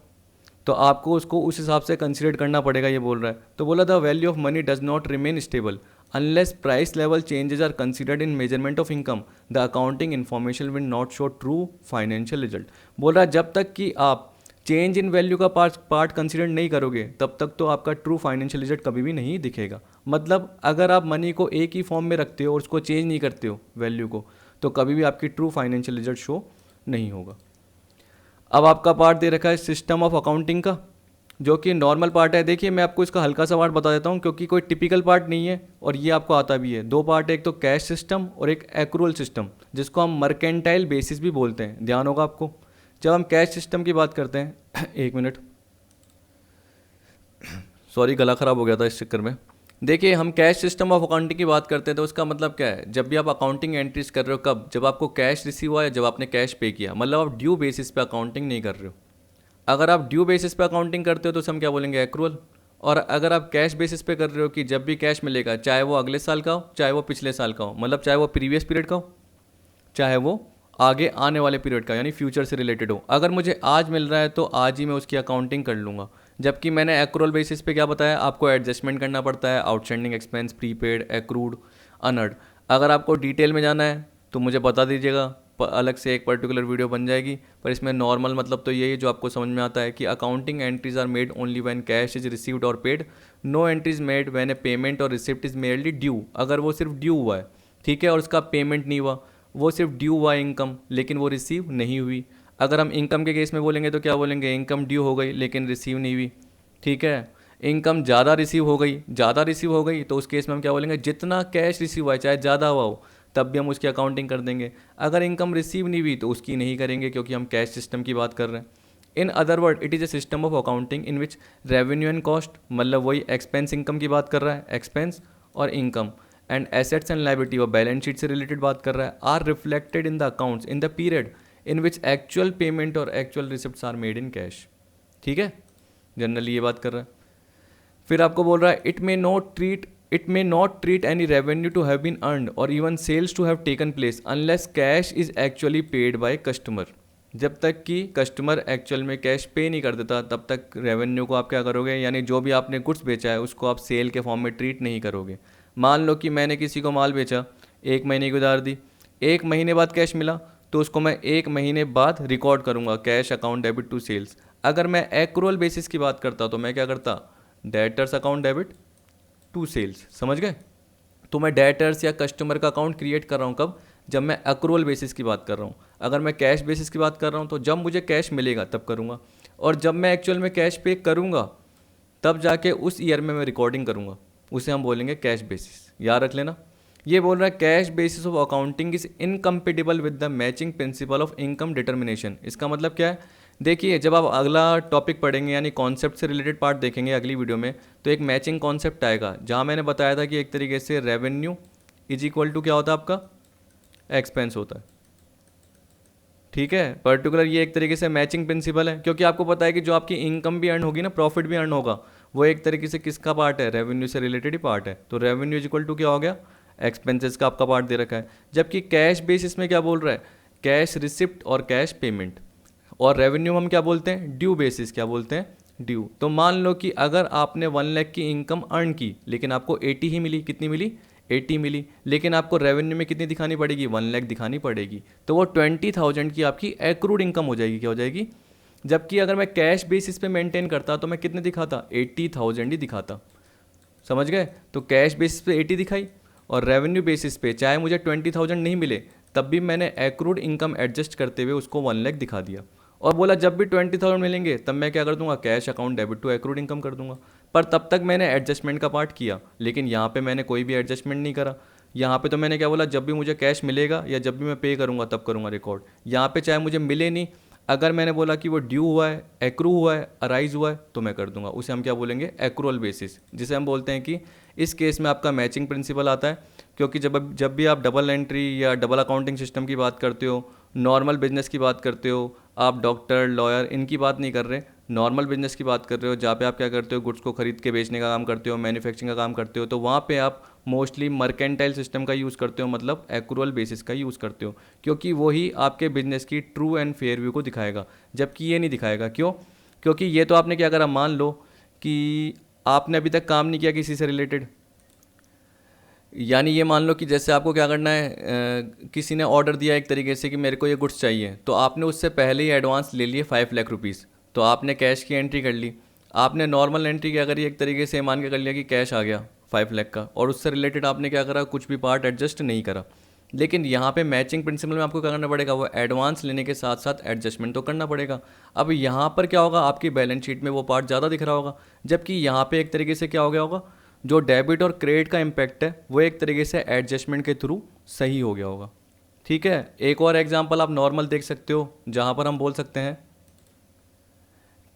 तो आपको उसको उस हिसाब से कंसिडर करना पड़ेगा, ये बोल रहा है। तो बोला the value of money does not remain stable unless price level changes are considered in measurement of income, the accounting information will not show true financial result. बोल रहा है जब तक कि आप चेंज इन वैल्यू का पार्ट कंसिडर नहीं करोगे, तब तक तो आपका ट्रू फाइनेंशियल रिजल्ट कभी भी नहीं दिखेगा। मतलब अगर आप मनी को एक ही फॉर्म में रखते हो और उसको चेंज नहीं करते हो वैल्यू को, तो कभी भी आपकी ट्रू फाइनेंशियल रिजल्ट शो नहीं होगा। अब आपका पार्ट दे रखा है सिस्टम ऑफ अकाउंटिंग का, जो कि नॉर्मल पार्ट है। देखिए मैं आपको इसका हल्का सा पार्ट बता देता हूँ, क्योंकि कोई टिपिकल पार्ट नहीं है और ये आपको आता भी है। 2 पार्ट है, एक तो कैश सिस्टम और एक एक्रूअल सिस्टम, जिसको हम मर्केंटाइल बेसिस भी बोलते हैं। ध्यान होगा आपको, जब हम कैश सिस्टम की बात करते हैं एक मिनट, सॉरी गला ख़राब हो गया था इस चक्कर में। देखिए हम कैश सिस्टम ऑफ अकाउंटिंग की बात करते हैं तो उसका मतलब क्या है, जब भी आप अकाउंटिंग एंट्रीज कर रहे हो, कब, जब आपको कैश रिसीव हुआ या जब आपने कैश पे किया, मतलब आप ड्यू बेसिस पे अकाउंटिंग नहीं कर रहे हो। अगर आप ड्यू बेसिस पे अकाउंटिंग करते हो तो उसे हम क्या बोलेंगे, एक्रूअल। और अगर आप कैश बेसिस पे कर रहे हो कि जब भी कैश मिलेगा, चाहे वो अगले साल का हो चाहे वो पिछले साल का हो, मतलब चाहे वो प्रीवियस पीरियड का हो चाहे वो आगे आने वाले पीरियड का, यानी फ्यूचर से रिलेटेड हो, अगर मुझे आज मिल रहा है तो आज ही मैं उसकी अकाउंटिंग कर लूँगा। जबकि मैंने एक्रूअल बेसिस पे क्या बताया, आपको एडजस्टमेंट करना पड़ता है, आउटस्टैंडिंग एक्सपेंस, प्रीपेड, एक्रूड, अनअर्ड। अगर आपको डिटेल में जाना है तो मुझे बता दीजिएगा, अलग से एक पर्टिकुलर वीडियो बन जाएगी। पर इसमें नॉर्मल मतलब तो यही है जो आपको समझ में आता है कि accounting entries are made only when cash is received or paid, no entries made when a payment or receipt is merely due. अगर वो सिर्फ ड्यू हुआ है, ठीक है, और उसका पेमेंट नहीं हुआ, वो सिर्फ ड्यू हुआ इनकम लेकिन वो रिसीव नहीं हुई। अगर हम इनकम के केस में बोलेंगे तो क्या बोलेंगे, इनकम ड्यू हो गई लेकिन रिसीव नहीं हुई, ठीक है। इनकम ज़्यादा रिसीव हो गई तो उस केस में हम क्या बोलेंगे, जितना कैश रिसीव हुआ है चाहे ज़्यादा हुआ हो तब भी हम उसकी अकाउंटिंग कर देंगे। अगर इनकम रिसीव नहीं हुई तो उसकी नहीं करेंगे, क्योंकि हम कैश सिस्टम की बात कर रहे हैं। In other word it is a system of accounting in which revenue and cost, मतलब वही एक्सपेंस इनकम की बात कर रहा है, expense or income, and assets and liability और बैलेंस शीट से रिलेटेड बात कर रहा है, are reflected in the accounts in the period in which actual payment or actual receipts are made in cash. ठीक है, जनरली ये बात कर रहा है। फिर आपको बोल रहा है it may not treat any revenue to have been earned or even sales to have taken place unless cash is actually paid by customer. जब तक कि कस्टमर एक्चुअल में कैश पे नहीं कर देता तब तक रेवेन्यू को आप क्या करोगे, यानी जो भी आपने गुड्स बेचा है उसको आप सेल के फॉर्म में ट्रीट नहीं करोगे। मान लो कि मैंने किसी को माल बेचा, 1 महीने की उधार दी, 1 महीने बाद कैश मिला तो उसको मैं 1 महीने बाद रिकॉर्ड करूँगा cash account debit to sales. अगर मैं एक्रूअल बेसिस की बात करता तो मैं क्या करता, debtors account debit to sales. समझ गए? तो मैं डेटर्स या कस्टमर का अकाउंट क्रिएट कर रहा हूँ कब, जब मैं एक्रूअल बेसिस की बात कर रहा हूँ। अगर मैं कैश बेसिस की बात कर रहा हूँ तो जब मुझे कैश मिलेगा तब करूँगा, और जब मैं एक्चुअल में कैश पे करूँगा तब जाके उस ईयर में मैं रिकॉर्डिंग करूँगा, उसे हम बोलेंगे कैश बेसिस। याद रख लेना। ये बोल रहा है cash basis of accounting is incompatible with the matching principle of income determination. इसका मतलब क्या है, देखिए जब आप अगला टॉपिक पढ़ेंगे यानी कॉन्सेप्ट से रिलेटेड पार्ट देखेंगे अगली वीडियो में, तो एक मैचिंग कॉन्सेप्ट आएगा जहाँ मैंने बताया था कि एक तरीके से रेवेन्यू इज इक्वल टू क्या होता है, आपका एक्सपेंस होता है। ठीक है, पर्टिकुलर ये एक तरीके से मैचिंग प्रिंसिपल है, क्योंकि आपको पता है कि जो आपकी इनकम भी अर्न होगी ना, प्रॉफिट भी अर्न होगा, वो एक तरीके से किसका पार्ट है, रेवेन्यू से रिलेटेड ही पार्ट है। तो रेवेन्यू इज इक्वल टू क्या हो गया, एक्सपेंसेस का आपका पार्ट दे रखा है। जबकि कैश बेसिस में क्या बोल रहा है, कैश रिसिप्ट और कैश पेमेंट। और रेवेन्यू हम क्या बोलते हैं, ड्यू बेसिस। क्या बोलते हैं, ड्यू। तो मान लो कि अगर आपने 1 लाख की इनकम अर्न की लेकिन आपको 80 ही मिली, कितनी मिली, 80 मिली, लेकिन आपको रेवेन्यू में कितनी दिखानी पड़ेगी, 1 लाख दिखानी पड़ेगी। तो वो 20,000 की आपकी एक्रूड इनकम हो जाएगी, क्या हो जाएगी। जबकि अगर मैं कैश बेसिस पे मेंटेन करता तो मैं कितने दिखाता, 80,000 ही दिखाता। समझ गए। तो कैश बेसिस पे 80 दिखाई और रेवेन्यू बेसिस पे चाहे मुझे 20,000 नहीं मिले तब भी मैंने एक्रूड इनकम एडजस्ट करते हुए उसको 1 लाख दिखा दिया। और बोला जब भी 20,000 मिलेंगे तब मैं क्या कर दूंगा, cash account debit to accrued income कर दूंगा। पर तब तक मैंने एडजस्टमेंट का पार्ट किया, लेकिन यहाँ पे मैंने कोई भी एडजस्टमेंट नहीं करा। यहाँ पे तो मैंने क्या बोला, जब भी मुझे कैश मिलेगा या जब भी मैं पे करूँगा तब करूँगा रिकॉर्ड। यहाँ पे चाहे मुझे मिले नहीं, अगर मैंने बोला कि वो ड्यू हुआ है, एक्रू हुआ है, अराइज हुआ है तो मैं कर दूंगा। उसे हम क्या बोलेंगे, एक्रूअल बेसिस, जिसे हम बोलते हैं कि इस केस में आपका मैचिंग प्रिंसिपल आता है। क्योंकि जब भी आप डबल एंट्री या डबल अकाउंटिंग सिस्टम की बात करते हो, नॉर्मल बिजनेस की बात करते हो, आप डॉक्टर, लॉयर इनकी बात नहीं कर रहे, नॉर्मल बिजनेस की बात कर रहे हो, जहाँ पे आप क्या करते हो, गुड्स को खरीद के बेचने का काम करते हो, मैन्युफैक्चरिंग का काम करते हो, तो वहाँ पे आप मोस्टली मर्केंटाइल सिस्टम का यूज़ करते हो, मतलब एक्रूअल बेसिस का यूज़ करते हो, क्योंकि वही आपके बिजनेस की ट्रू एंड फेयर व्यू को दिखाएगा, जबकि ये नहीं दिखाएगा। क्यों? क्योंकि ये तो आपने क्या करा, मान लो कि आपने अभी तक काम नहीं किया किसी से रिलेटेड, यानी ये मान लो कि जैसे आपको क्या करना है, किसी ने ऑर्डर दिया एक तरीके से कि मेरे को ये गुड्स चाहिए, तो आपने उससे पहले ही एडवांस ले लिए 5 लाख रुपीज़, तो आपने कैश की एंट्री कर ली। आपने नॉर्मल एंट्री क्या करी, एक तरीके से मान के कर लिया कि कैश आ गया 5 लाख का, और उससे रिलेटेड आपने क्या करा, कुछ भी पार्ट एडजस्ट नहीं करा। लेकिन यहाँ पे मैचिंग प्रिंसिपल में आपको क्या करना पड़ेगा, वो एडवांस लेने के साथ साथ एडजस्टमेंट तो करना पड़ेगा। अब यहाँ पर क्या होगा, आपकी बैलेंस शीट में वो पार्ट ज़्यादा दिख रहा होगा, जबकि यहाँ पे एक तरीके से क्या हो गया होगा, जो डेबिट और क्रेडिट का इम्पैक्ट है वो एक तरीके से एडजस्टमेंट के थ्रू सही हो गया होगा। ठीक है। एक और एग्जांपल आप नॉर्मल देख सकते हो, जहाँ पर हम बोल सकते हैं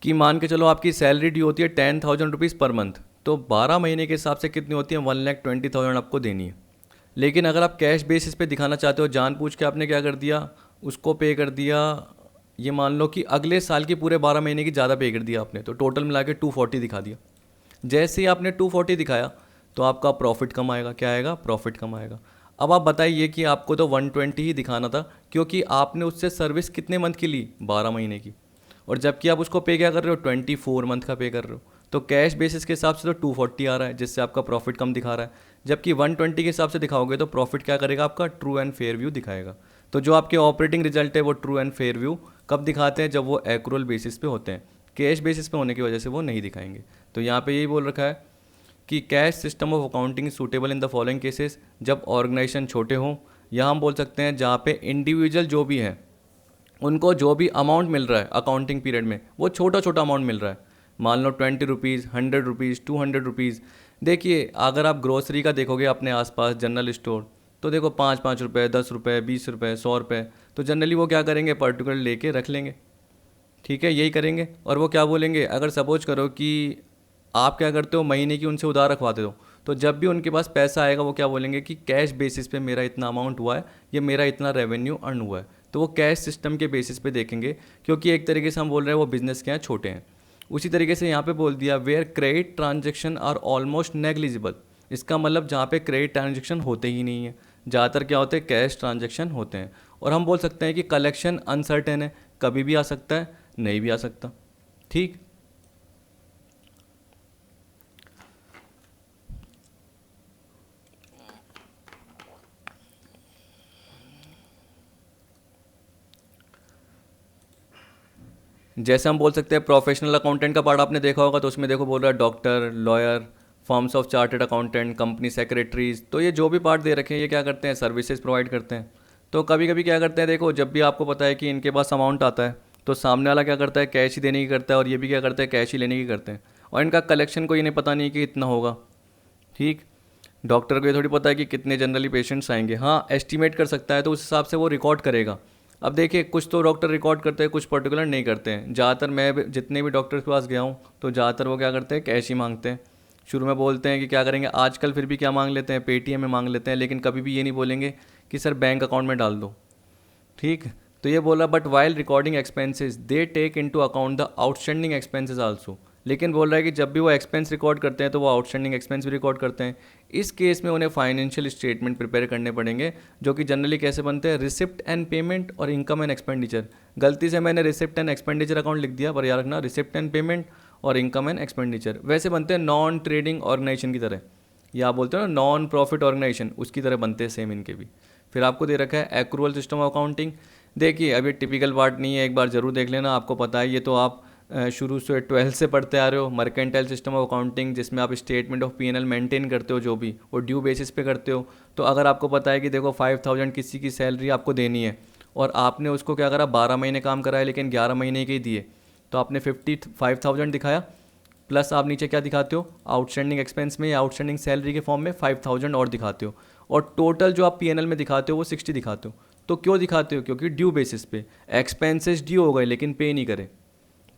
कि मान के चलो आपकी सैलरी ड्यू होती है 10,000 रुपीज़ पर मंथ, तो 12 महीने के हिसाब से कितनी होती है, 1,20,000 आपको देनी है। लेकिन अगर आप कैश बेसिस पे दिखाना चाहते हो, जानबूझ के आपने क्या कर दिया, उसको पे कर दिया, ये मान लो कि अगले साल की पूरे 12 महीने की ज़्यादा पे कर दिया आपने, तो टोटल मिला के 240 दिखा दिया। जैसे ही आपने 240 दिखाया तो आपका प्रॉफिट कम आएगा, क्या आएगा, प्रॉफिट कम आएगा। अब आप बताइए कि आपको तो 120 ही दिखाना था, क्योंकि आपने उससे सर्विस कितने मंथ की ली, 12 महीने की, और जबकि आप उसको पे क्या कर रहे हो, 24 मंथ का पे कर रहे हो। तो कैश बेसिस के हिसाब से तो 240 आ रहा है, जिससे आपका प्रॉफिट कम दिखा रहा है, जबकि 120 के हिसाब से दिखाओगे तो प्रॉफिट क्या करेगा, आपका ट्रू एंड फेयर व्यू दिखाएगा। तो जो आपके ऑपरेटिंग रिजल्ट है वो ट्रू एंड फेयर व्यू कब दिखाते हैं, जब वो एक्रूअल बेसिस पे होते हैं। कैश बेसिस पे होने की वजह से वो नहीं दिखाएंगे। तो यहाँ पे यही बोल रखा है कि cash system of accounting suitable in the following cases, जब ऑर्गेनाइजेशन छोटे हों, या हम बोल सकते हैं जहाँ पे इंडिविजुअल जो भी हैं उनको जो भी अमाउंट मिल रहा है अकाउंटिंग पीरियड में वो छोटा छोटा अमाउंट मिल रहा है, मान लो 20 रुपीज़, 100 रुपीज़, 200 रुपीज़। देखिए अगर आप ग्रोसरी का देखोगे अपने आसपास जनरल स्टोर, तो देखो 5-5 रुपये, 10 रुपये, 20 रुपये, 100 रुपये, तो जनरली वो क्या करेंगे, पर्टिकुलर लेके रख लेंगे। ठीक है, यही करेंगे। और वो क्या बोलेंगे, अगर सपोज करो कि आप क्या करते हो, महीने की उनसे उधार रखवाते हो, तो जब भी उनके पास पैसा आएगा वो क्या बोलेंगे कि कैश बेसिस पे मेरा इतना अमाउंट हुआ है, ये मेरा इतना रेवेन्यू अर्न हुआ है। तो वो कैश सिस्टम के बेसिस पे देखेंगे, क्योंकि एक तरीके से हम बोल रहे हैं वो बिजनेस के यहाँ छोटे हैं। उसी तरीके से यहाँ पे बोल दिया where credit transaction are almost negligible, इसका मतलब जहाँ पे क्रेडिट ट्रांजेक्शन होते ही नहीं है, ज़्यादातर क्या होते हैं, कैश ट्रांजेक्शन होते हैं। और हम बोल सकते हैं कि कलेक्शन अनसर्टेन है, कभी भी आ सकता है, नहीं भी आ सकता। ठीक। जैसे हम बोल सकते हैं प्रोफेशनल अकाउंटेंट का पार्ट आपने देखा होगा, तो उसमें देखो बोल रहा है doctor, lawyer, forms of chartered accountant, company secretaries. तो ये जो भी पार्ट दे रखे हैं ये क्या करते हैं, सर्विसेज प्रोवाइड करते हैं। तो कभी कभी क्या करते हैं, देखो जब भी आपको पता है कि इनके पास अमाउंट आता है तो सामने वाला क्या करता है, कैश ही देने की करता है, और ये भी क्या करता है, कैश ही लेने की करते हैं। और इनका कलेक्शन को ये नहीं पता नहीं कि इतना होगा। ठीक। डॉक्टर को ये थोड़ी पता है कि कितने जनरली पेशेंट्स आएंगे, हाँ एस्टिमेट कर सकता है, तो उस हिसाब से वो रिकॉर्ड करेगा। अब देखिए कुछ तो डॉक्टर रिकॉर्ड करते हैं, कुछ पर्टिकुलर नहीं करते हैं। ज़्यादातर जितने भी डॉक्टर के पास गया हूँ तो ज़्यादातर वो क्या करते हैं, कैश ही मांगते हैं। शुरू में बोलते हैं कि क्या करेंगे, आजकल फिर भी क्या मांग लेते हैं, पेटीएम में मांग लेते हैं, लेकिन कभी भी ये नहीं बोलेंगे कि सर बैंक अकाउंट में डाल दो। ठीक। तो ये बोला but while recording expenses they take into account the outstanding expenses also, लेकिन बोल रहा है कि जब भी वो एक्सपेंस रिकॉर्ड करते हैं तो वो आउटस्टैंडिंग एक्सपेंस भी रिकॉर्ड करते हैं। इस केस में उन्हें फाइनेंशियल स्टेटमेंट प्रिपेयर करने पड़ेंगे, जो कि जनरली कैसे बनते हैं, रिसिप्ट एंड पेमेंट और इनकम एंड एक्सपेंडिचर। गलती से मैंने रिसिप्ट एंड एक्सपेंडिचर अकाउंट लिख दिया, पर याद रखना रिसिप्ट एंड पेमेंट और इनकम एंड एक्सपेंडिचर वैसे बनते हैं नॉन ट्रेडिंग ऑर्गेनाइजेशन की तरह, या आप बोलते हो ना नॉन प्रॉफिट ऑर्गेनाइजेशन, उसकी तरह बनते हैं सेम इनके भी। फिर आपको दे रखा है एक्रूअल सिस्टम ऑफ अकाउंटिंग। देखिए अब ये टिपिकल पार्ट नहीं है, एक बार जरूर देख लेना, आपको पता है ये तो आप शुरू से 12th से पढ़ते आ रहे हो। मर्केंटाइल सिस्टम ऑफ अकाउंटिंग जिसमें आप स्टेटमेंट ऑफ P&L मेंटेन करते हो, जो भी वो ड्यू बेसिस पे करते हो। तो अगर आपको पता है कि देखो 5000 किसी की सैलरी आपको देनी है और आपने उसको क्या करा, 12 महीने काम कराया लेकिन 11 महीने के ही दिए, तो आपने 55,000 दिखाया, प्लस आप नीचे क्या दिखाते हो, आउटस्टैंडिंग एक्सपेंस में या आउटस्टैंडिंग सैलरी के फॉर्म में 5000 और दिखाते हो, और टोटल जो आप P&L में दिखाते हो वो 60 दिखाते हो। तो क्यों दिखाते हो, क्योंकि ड्यू बेसिस पे एक्सपेंसेस ड्यू हो गए लेकिन पे नहीं करे,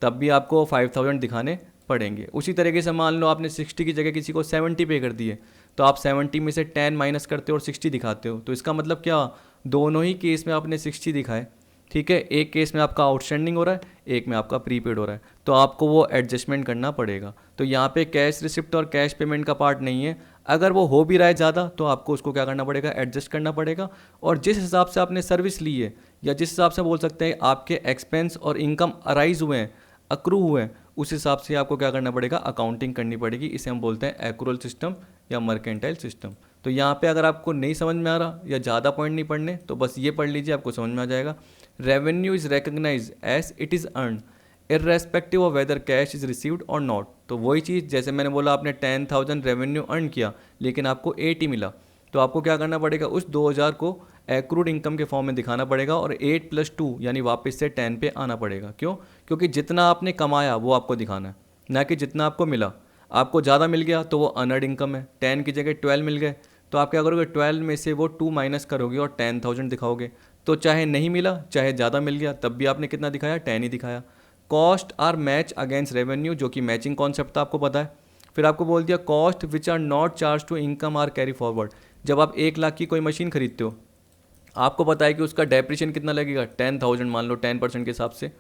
तब भी आपको 5000 दिखाने पड़ेंगे। उसी तरीके से मान लो आपने 60 की जगह किसी को 70 पे कर दिए, तो आप 70 में से 10 माइनस करते हो और 60 दिखाते हो। तो इसका मतलब क्या, दोनों ही केस में आपने 60 दिखाए, ठीक है। एक केस में आपका आउटस्टैंडिंग हो रहा है, एक में आपका प्रीपेड हो रहा है, तो आपको वो एडजस्टमेंट करना पड़ेगा। तो यहाँ पे कैश रिसिप्ट और कैश पेमेंट का पार्ट नहीं है। अगर वो हो भी रहा है ज़्यादा तो आपको उसको क्या करना पड़ेगा, एडजस्ट करना पड़ेगा। और जिस हिसाब से आपने सर्विस ली है, या जिस हिसाब से बोल सकते हैं आपके एक्सपेंस और इनकम अराइज हुए हैं, अक्रू हुए हैं, उस हिसाब से आपको क्या करना पड़ेगा, अकाउंटिंग करनी पड़ेगी। इसे हम बोलते हैं एक्रूअल सिस्टम या मर्केंटाइल सिस्टम। तो यहाँ पे अगर आपको नहीं समझ में आ रहा या ज़्यादा पॉइंट नहीं पढ़ने, तो बस ये पढ़ लीजिए, आपको समझ में आ जाएगा। Revenue is recognise as it is earn irrespective of whether cash is received or not. तो वही चीज़ जैसे मैंने बोला, आपने 10,000 रेवेन्यू अर्न किया लेकिन आपको 8 मिला, तो आपको क्या करना पड़ेगा, उस 2000 को एक्रूड इनकम के फॉर्म में दिखाना पड़ेगा और 8 + 2 यानी वापस से 10 पे आना पड़ेगा। क्यों, क्योंकि जितना आपने कमाया वो आपको दिखाना है, ना कि जितना आपको मिला। आपको ज़्यादा मिल गया तो वो अनर्ड इनकम है, 10 की जगह 12 मिल गए, तो आप क्या करोगे, 12 में से वो 2 माइनस करोगे और 10,000 दिखाओगे। तो चाहे नहीं मिला चाहे ज़्यादा मिल गया, तब भी आपने कितना दिखाया, 10 ही दिखाया। Cost are match against revenue, जो कि मैचिंग कॉन्सेप्ट था, आपको पता है। फिर आपको बोल दिया cost which are not charge to income are carry forward. जब आप 1 लाख की कोई मशीन खरीदते हो, आपको पता है कि उसका डेप्रिशिएशन कितना लगेगा, 10,000 मान लो 10% के हिसाब से,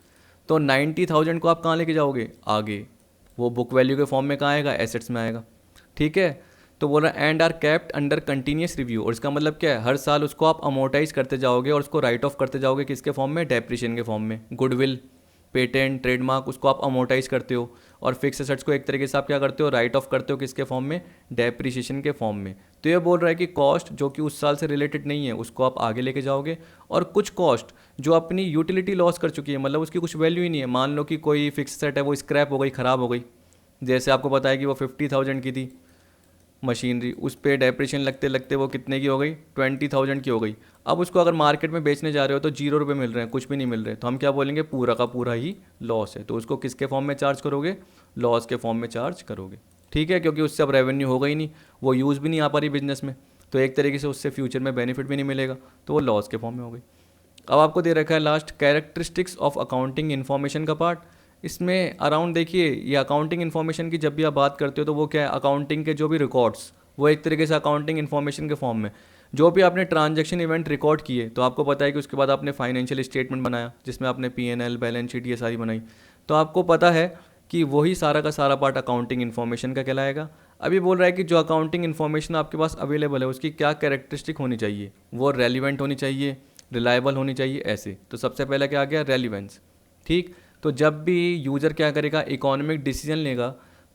तो 90,000 को आप कहाँ लेके जाओगे, आगे वो बुक वैल्यू के फॉर्म में कहाँ आएगा, एसेट्स में आएगा, ठीक है। तो बोल रहा है and are kept under continuous review, और इसका मतलब क्या है, हर साल उसको आप अमोर्टाइज करते जाओगे और उसको राइट ऑफ करते जाओगे, किसके फॉर्म में, डेप्रिशिएशन के फॉर्म में। गुडविल, पेटेंट, ट्रेडमार्क, उसको आप अमोर्टाइज करते हो, और फिक्स एसेट्स को एक तरीके से आप क्या करते हो, राइट ऑफ करते हो, किसके फॉर्म में, डेप्रिशिएशन के फॉर्म में। तो ये बोल रहा है कि कॉस्ट जो कि उस साल से रिलेटेड नहीं है उसको आप आगे लेके जाओगे, और कुछ कॉस्ट जो अपनी यूटिलिटी लॉस कर चुकी है, मतलब उसकी कुछ वैल्यू ही नहीं है, मान लो कि कोई फिक्स सेट है वो स्क्रैप हो गई, ख़राब हो गई, जैसे आपको पता है कि वो 50,000 की थी मशीनरी, उस पर डेप्रिशिएशन लगते लगते वो कितने की हो गई, 20,000 की हो गई। अब उसको अगर मार्केट में बेचने जा रहे हो तो 0 रुपये मिल रहे हैं, कुछ भी नहीं मिल रहे, तो हम क्या बोलेंगे, पूरा का पूरा ही लॉस है। तो उसको किसके फॉर्म में चार्ज करोगे, लॉस के फॉर्म में चार्ज करोगे, ठीक है, क्योंकि उससे अब रेवेन्यू होगा ही नहीं, वो यूज़ भी नहीं आ पा रही बिजनेस में, तो एक तरीके से उससे फ्यूचर में बेनिफिट भी नहीं मिलेगा, तो वो लॉस के फॉर्म में हो गई। अब आपको दे रखा है last characteristics of accounting information का पार्ट। इसमें अराउंड देखिए, ये अकाउंटिंग इन्फॉर्मेशन की जब भी आप बात करते हो तो वो क्या है, अकाउंटिंग के जो भी रिकॉर्ड्स, वो एक तरीके से अकाउंटिंग इन्फॉर्मेशन के फॉर्म में जो भी आपने ट्रांजैक्शन इवेंट रिकॉर्ड किए, तो आपको पता है कि उसके बाद आपने फाइनेंशियल स्टेटमेंट बनाया जिसमें आपने P&L, बैलेंस शीट, ये सारी बनाई, तो आपको पता है कि वही सारा का सारा पार्ट अकाउंटिंग इन्फॉर्मेशन का कहलाएगा। अभी बोल रहा है कि जो अकाउंटिंग इन्फॉर्मेशन आपके पास अवेलेबल है उसकी क्या कैरेक्टरिस्टिक होनी चाहिए, वो रेलिवेंट होनी चाहिए, रिलायबल होनी चाहिए, ऐसे। तो सबसे पहले क्या आ गया, रेलिवेंस, ठीक। तो जब भी यूज़र क्या करेगा, इकोनॉमिक डिसीजन लेगा,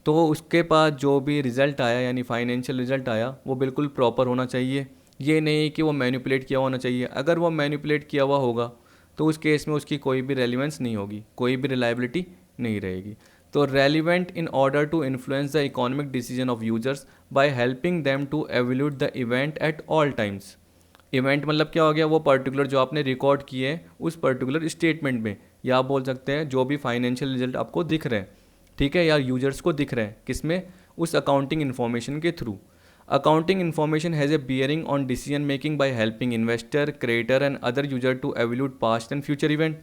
तो उसके पास जो भी रिज़ल्ट आया यानी फाइनेंशियल रिजल्ट आया वो बिल्कुल प्रॉपर होना चाहिए। ये नहीं कि वो मैनिपुलेट किया होना चाहिए। अगर वो मैनिपुलेट किया हुआ होगा तो उस केस में उसकी कोई भी रेलिवेंस नहीं होगी, कोई भी रिलायबिलिटी नहीं रहेगी। तो relevant in order to influence the economic decision of users by helping them to evaluate the event at all times. Event मतलब क्या हो गया, वो पर्टिकुलर जो आपने रिकॉर्ड किए हैं उस पर्टिकुलर स्टेटमेंट में, या आप बोल सकते हैं जो भी फाइनेंशियल रिजल्ट आपको दिख रहे हैं, ठीक है, या यूजर्स को दिख रहे हैं, किसमें, उस अकाउंटिंग इन्फॉर्मेशन के through. Accounting information has a bearing on decision making by helping investor, creator and other user to evaluate past and future event.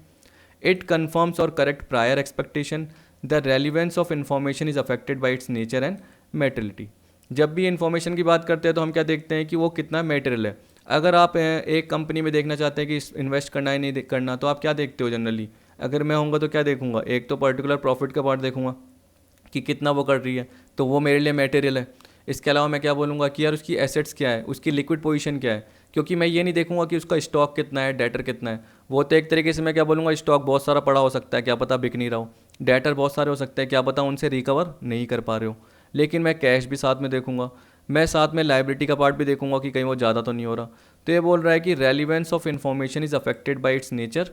It confirms or correct prior expectation. The relevance of information is affected by its nature and materiality. जब भी information की बात करते हैं तो हम क्या देखते हैं कि वो कितना मेटेरियल है। अगर आप एक कंपनी में देखना चाहते हैं कि इन्वेस्ट करना है नहीं करना, तो आप क्या देखते हो जनरली, अगर मैं होऊंगा तो क्या देखूंगा, एक तो पर्टिकुलर प्रॉफिट का पार्ट देखूंगा कि कितना वो कर रही है, तो वो मेरे लिए मटेरियल है। इसके अलावा मैं क्या बोलूँगा कि यार उसकी एसेट्स क्या है, उसकी लिक्विड पोजीशन क्या है, क्योंकि मैं ये नहीं देखूंगा कि उसका स्टॉक कितना है, डेटर कितना है। वो तो एक तरीके से मैं क्या बोलूँगा, स्टॉक बहुत सारा पड़ा हो सकता है, क्या पता बिक नहीं रहा हो, डेटर बहुत सारे हो सकते हैं, क्या पता उनसे रिकवर नहीं कर पा रहे हो। लेकिन मैं कैश भी साथ में देखूंगा, मैं साथ में लाइबिलिटी का पार्ट भी देखूंगा कि कहीं वो ज़्यादा तो नहीं हो रहा। तो ये बोल रहा है कि relevance of information is affected by it's nature,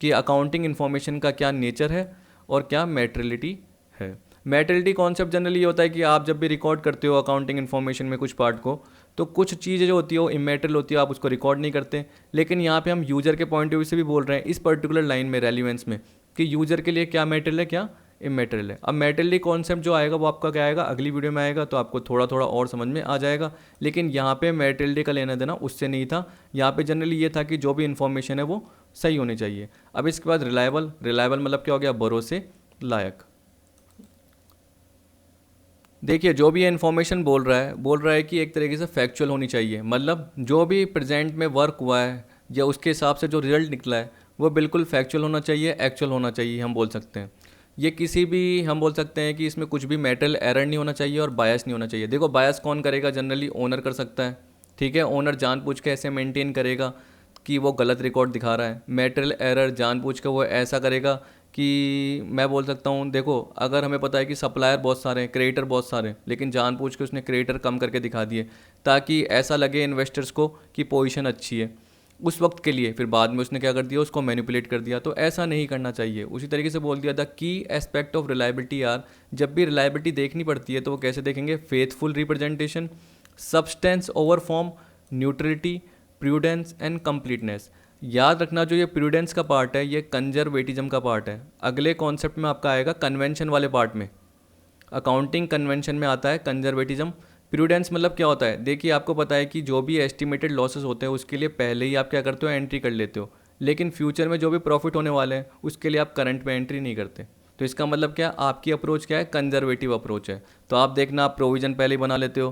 कि अकाउंटिंग इन्फॉर्मेशन का क्या नेचर है और क्या मैटेरियलिटी है। मैटेरियलिटी कॉन्सेप्ट जनरली ये होता है कि आप जब भी रिकॉर्ड करते हो अकाउंटिंग इन्फॉर्मेशन में कुछ पार्ट को, तो कुछ चीज़ें जो होती है वो इमेटेरियल होती है, आप उसको रिकॉर्ड नहीं करते। लेकिन यहाँ पे हम यूजर के पॉइंट ऑफ व्यू से भी बोल रहे हैं इस पर्टिकुलर लाइन में, रेलिवेंस में, कि यूजर के लिए क्या मैटेरियल है क्या इमेटेरियल है। अब मैटेरियली कॉन्सेप्ट जो आएगा वो आपका क्या आएगा, अगली वीडियो में आएगा, तो आपको थोड़ा थोड़ा और समझ में आ जाएगा। लेकिन यहाँ पे मैटेरियलिटी का लेना देना उससे नहीं था, यहाँ पे जनरली ये था कि जो भी इन्फॉर्मेशन है वो सही होनी चाहिए। अब इसके बाद रिलायबल, रिलायबल मतलब क्या हो गया, भरोसे लायक। देखिए जो भी ये इन्फॉर्मेशन बोल रहा है कि एक तरीके से फैक्चुअल होनी चाहिए, मतलब जो भी प्रेजेंट में वर्क हुआ है या उसके हिसाब से जो रिजल्ट निकला है वो बिल्कुल फैक्चुअल होना चाहिए, एक्चुअल होना चाहिए, हम बोल सकते हैं। ये किसी भी, हम बोल सकते हैं कि इसमें कुछ भी मेटल एरर नहीं होना चाहिए और बायस नहीं होना चाहिए। देखो बायस कौन करेगा, जनरली ओनर कर सकता है, ठीक है। ओनर जानबूझ के ऐसे मेंटेन करेगा कि वो गलत रिकॉर्ड दिखा रहा है। मेटल एरर जानबूझ के वो ऐसा करेगा कि मैं बोल सकता हूँ, देखो अगर हमें पता है कि सप्लायर बहुत सारे हैं, क्रिएटर बहुत सारे हैं, लेकिन जानबूझ के उसने क्रिएटर कम करके दिखा दिए ताकि ऐसा लगे इन्वेस्टर्स को कि पोजीशन अच्छी है उस वक्त के लिए, फिर बाद में उसने क्या कर दिया, उसको मैनिपुलेट कर दिया। तो ऐसा नहीं करना चाहिए। उसी तरीके से बोल दिया the key aspect of reliability are, जब भी रिलायबिलिटी देखनी पड़ती है तो वो कैसे देखेंगे, faithful representation, substance over form, neutrality, prudence and completeness. याद रखना जो ये प्रूडेंस का पार्ट है ये कंजर्वेटिज्म का पार्ट है। अगले कॉन्सेप्ट में आपका आएगा कन्वेंशन वाले पार्ट में, अकाउंटिंग कन्वेंशन में आता है कंजर्वेटिज्म। प्रूडेंस मतलब क्या होता है, देखिए आपको पता है कि जो भी एस्टिमेटेड लॉसेस होते हैं उसके लिए पहले ही आप क्या करते हो, एंट्री कर लेते हो। लेकिन फ्यूचर में जो भी प्रॉफिट होने वाले हैं उसके लिए आप करंट में एंट्री नहीं करते। तो इसका मतलब क्या, आपकी अप्रोच क्या है, कंजर्वेटिव अप्रोच है। तो आप देखना आप प्रोविजन पहले ही बना लेते हो।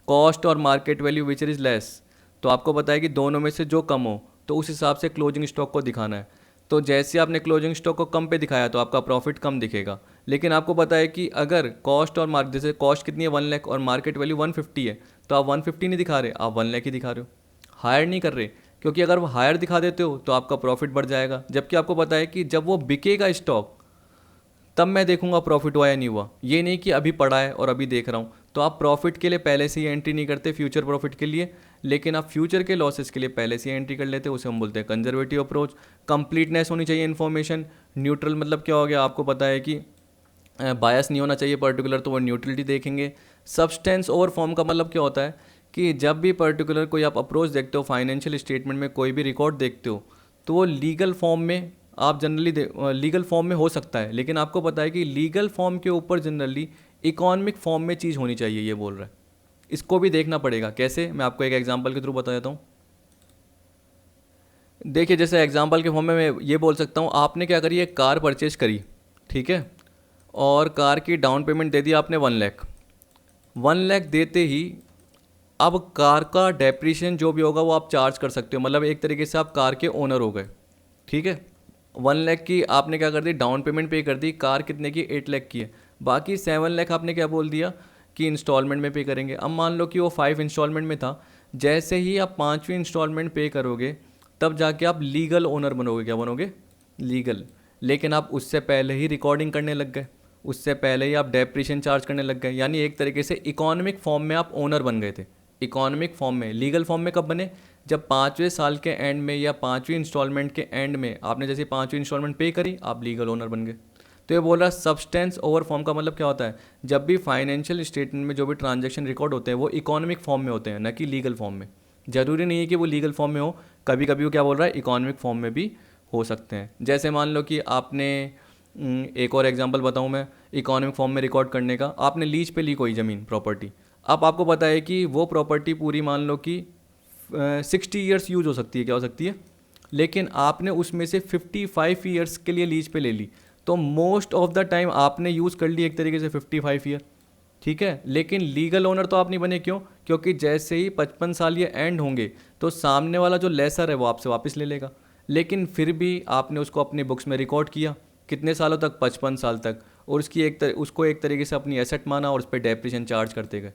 कॉस्ट और market value which is less, तो आपको पता है कि दोनों में से जो कम हो तो उस हिसाब से क्लोजिंग स्टॉक को दिखाना है। तो जैसे आपने क्लोजिंग स्टॉक को कम पे दिखाया तो आपका प्रॉफिट कम दिखेगा। लेकिन आपको पता है कि अगर कॉस्ट और मार्केट, जैसे कॉस्ट कितनी है 1 लाख और मार्केट वैल्यू 150 है, तो आप 150 नहीं दिखा रहे, आप 1 लाख ही दिखा रहे हो, हायर नहीं कर रहे। क्योंकि अगर वो हायर दिखा देते हो तो आपका प्रॉफिट बढ़ जाएगा। जबकि आपको पता है कि जब वो बिकेगा स्टॉक तब मैं देखूंगा प्रॉफिट हुआ या नहीं हुआ, ये नहीं कि अभी पड़ा है और अभी देख रहा हूँ। तो आप प्रॉफिट के लिए पहले से ही एंट्री नहीं करते फ्यूचर प्रॉफिट के लिए, लेकिन आप फ्यूचर के लॉसेस के लिए पहले से ही एंट्री कर लेते हैं, उसे हम बोलते हैं कंजर्वेटिव अप्रोच। कंप्लीटनेस होनी चाहिए इन्फॉर्मेशन। न्यूट्रल मतलब क्या हो गया, आपको पता है कि बायस नहीं होना चाहिए पर्टिकुलर, तो वो न्यूट्रलिटी देखेंगे। सब्सटेंस ओवर फॉर्म का मतलब क्या होता है कि जब भी पर्टिकुलर कोई आप अप्रोच देखते हो, फाइनेंशियल स्टेटमेंट में कोई भी रिकॉर्ड देखते हो, तो वो लीगल फॉर्म में आप जनरली लीगल फॉर्म में हो सकता है, लेकिन आपको पता है कि लीगल फॉर्म के ऊपर जनरली इकोनॉमिक फॉर्म में चीज़ होनी चाहिए, ये बोल रहा है। इसको भी देखना पड़ेगा। कैसे, मैं आपको एक एग्जांपल के थ्रू बता देता हूँ। देखिए जैसे एग्जांपल के फॉर्म में मैं ये बोल सकता हूँ, आपने क्या करी, एक कार परचेज करी, ठीक है, और कार की डाउन पेमेंट दे दी आपने 1 लाख। 1 लाख देते ही अब कार का डेप्रीशिएशन जो भी होगा वो आप चार्ज कर सकते हो, मतलब एक तरीके से आप कार के ओनर हो गए, ठीक है। 1 लाख की आपने क्या कर दी, डाउन पेमेंट पे कर दी। कार कितने की, 8 लाख की है। बाकी 7 लाख आपने क्या बोल दिया कि इंस्टॉलमेंट में पे करेंगे। अब मान लो कि वो 5 इंस्टॉलमेंट में था, जैसे ही आप 5वीं इंस्टॉलमेंट पे करोगे तब जाके आप लीगल ओनर बनोगे। क्या बनोगे, लीगल। लेकिन आप उससे पहले ही रिकॉर्डिंग करने लग गए, उससे पहले ही आप डेप्रीशिएशन चार्ज करने लग गए, यानी एक तरीके से इकोनॉमिक फॉर्म में आप ओनर बन गए थे। इकोनॉमिक फॉर्म में, लीगल फॉर्म में कब बने, जब 5वें साल के एंड में या 5वीं इंस्टॉलमेंट के एंड में आपने जैसे 5वीं इंस्टॉलमेंट पे करी, आप लीगल ओनर बन गए। तो ये बोल रहा है सब्सटेंस ओवर फॉर्म का मतलब क्या होता है, जब भी फाइनेंशियल स्टेटमेंट में जो भी ट्रांजैक्शन रिकॉर्ड होते हैं वो इकोनॉमिक फॉर्म में होते हैं, न कि लीगल फॉर्म में। ज़रूरी नहीं है कि वो लीगल फॉर्म में हो, कभी कभी वो क्या बोल रहा है, इकोनॉमिक फॉर्म में भी हो सकते हैं। जैसे मान लो कि आपने एक और एग्जांपल बताऊं मैं इकोनॉमिक फॉर्म में रिकॉर्ड करने का, आपने लीज पे ली कोई ज़मीन प्रॉपर्टी। अब आपको पता है कि वो प्रॉपर्टी पूरी मान लो कि 60 ईयर्स यूज हो सकती है, क्या हो सकती है, लेकिन आपने उसमें से 55 ईयर्स के लिए लीज पे ले ली, तो मोस्ट ऑफ द टाइम आपने यूज़ कर ली एक तरीके से 55 ईयर, ठीक है। लेकिन लीगल ओनर तो आप नहीं बने, क्यों, क्योंकि जैसे ही 55 साल ये एंड होंगे तो सामने वाला जो लेसर है वो आपसे वापस ले लेगा। लेकिन फिर भी आपने उसको अपनी बुक्स में रिकॉर्ड किया, कितने सालों तक, 55 साल तक, और उसको एक तरीके से अपनी एसेट माना और उस पर डेप्रिसिएशन चार्ज करते गए।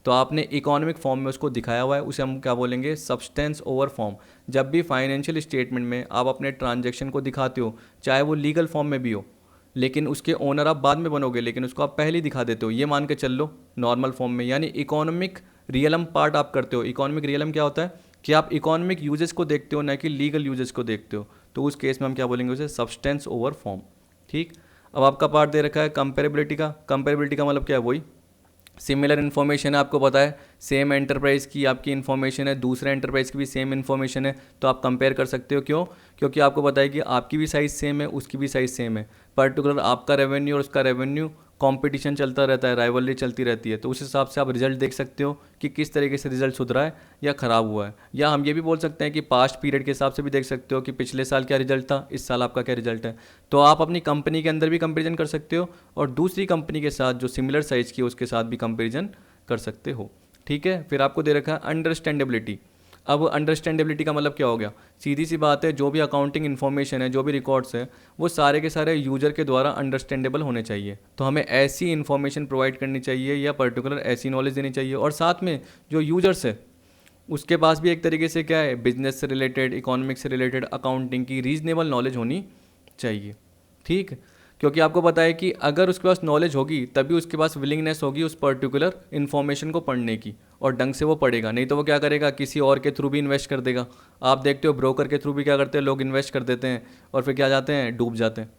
तो आपने इकोनॉमिक फॉर्म में उसको दिखाया हुआ है, उसे हम क्या बोलेंगे, सब्सटेंस ओवर फॉर्म। जब भी फाइनेंशियल स्टेटमेंट में आप अपने ट्रांजैक्शन को दिखाते हो, चाहे वो लीगल फॉर्म में भी हो, लेकिन उसके ओनर आप बाद में बनोगे, लेकिन उसको आप पहले ही दिखा देते हो, ये मान के चल लो नॉर्मल फॉर्म में। यानी इकोनॉमिक रियलम पार्ट आप करते हो। इकोनॉमिक रियलम क्या होता है कि आप इकोनॉमिक यूजेस को देखते हो, ना कि लीगल यूजेस को देखते हो। तो उस केस में हम क्या बोलेंगे उसे, सब्सटेंस ओवर फॉर्म। ठीक, अब आपका पार्ट दे रखा है कंपेरेबिलिटी का। कंपेरेबिलिटी का मतलब क्या है, वही सिमिलर इन्फॉर्मेशन है, आपको पता है सेम एंटरप्राइज की आपकी इन्फॉर्मेशन है, दूसरे एंटरप्राइज की भी सेम इन्फॉर्मेशन है, तो आप कंपेयर कर सकते हो। क्यों? क्योंकि आपको पता है कि आपकी भी साइज़ सेम है, उसकी भी साइज़ सेम है। पर्टिकुलर आपका रेवेन्यू और उसका रेवेन्यू, कंपटीशन चलता रहता है, राइवलरी चलती रहती है, तो उस हिसाब से आप रिजल्ट देख सकते हो कि किस तरीके से रिजल्ट सुधरा है या ख़राब हुआ है। या हम ये भी बोल सकते हैं कि पास्ट पीरियड के हिसाब से भी देख सकते हो कि पिछले साल क्या रिजल्ट था, इस साल आपका क्या रिजल्ट है। तो आप अपनी कंपनी के अंदर भी कंपेरिजन कर सकते हो और दूसरी कंपनी के साथ जो सिमिलर साइज़ की है उसके साथ भी कंपेरिजन कर सकते हो। ठीक है, फिर आपको दे रखा है अंडरस्टैंडेबिलिटी। अब अंडरस्टैंडेबिलिटी का मतलब क्या हो गया, सीधी सी बात है, जो भी अकाउंटिंग इन्फॉर्मेशन है, जो भी रिकॉर्ड्स है, वो सारे के सारे यूजर के द्वारा अंडरस्टैंडेबल होने चाहिए। तो हमें ऐसी इन्फॉर्मेशन प्रोवाइड करनी चाहिए या पर्टिकुलर ऐसी नॉलेज देनी चाहिए, और साथ में जो यूजर्स है उसके पास भी एक तरीके से क्या है, बिजनेस से रिलेटेड, इकोनॉमिक्स से रिलेटेड, अकाउंटिंग की रीजनेबल नॉलेज होनी चाहिए। ठीक, क्योंकि आपको पता है कि अगर उसके पास नॉलेज होगी तभी उसके पास विलिंगनेस होगी उस पर्टिकुलर इन्फॉर्मेशन को पढ़ने की, और ढंग से वो पढ़ेगा। नहीं तो वो क्या करेगा, किसी और के थ्रू भी इन्वेस्ट कर देगा। आप देखते हो ब्रोकर के थ्रू भी क्या करते हैं लोग, इन्वेस्ट कर देते हैं और फिर क्या जाते हैं, डूब जाते हैं।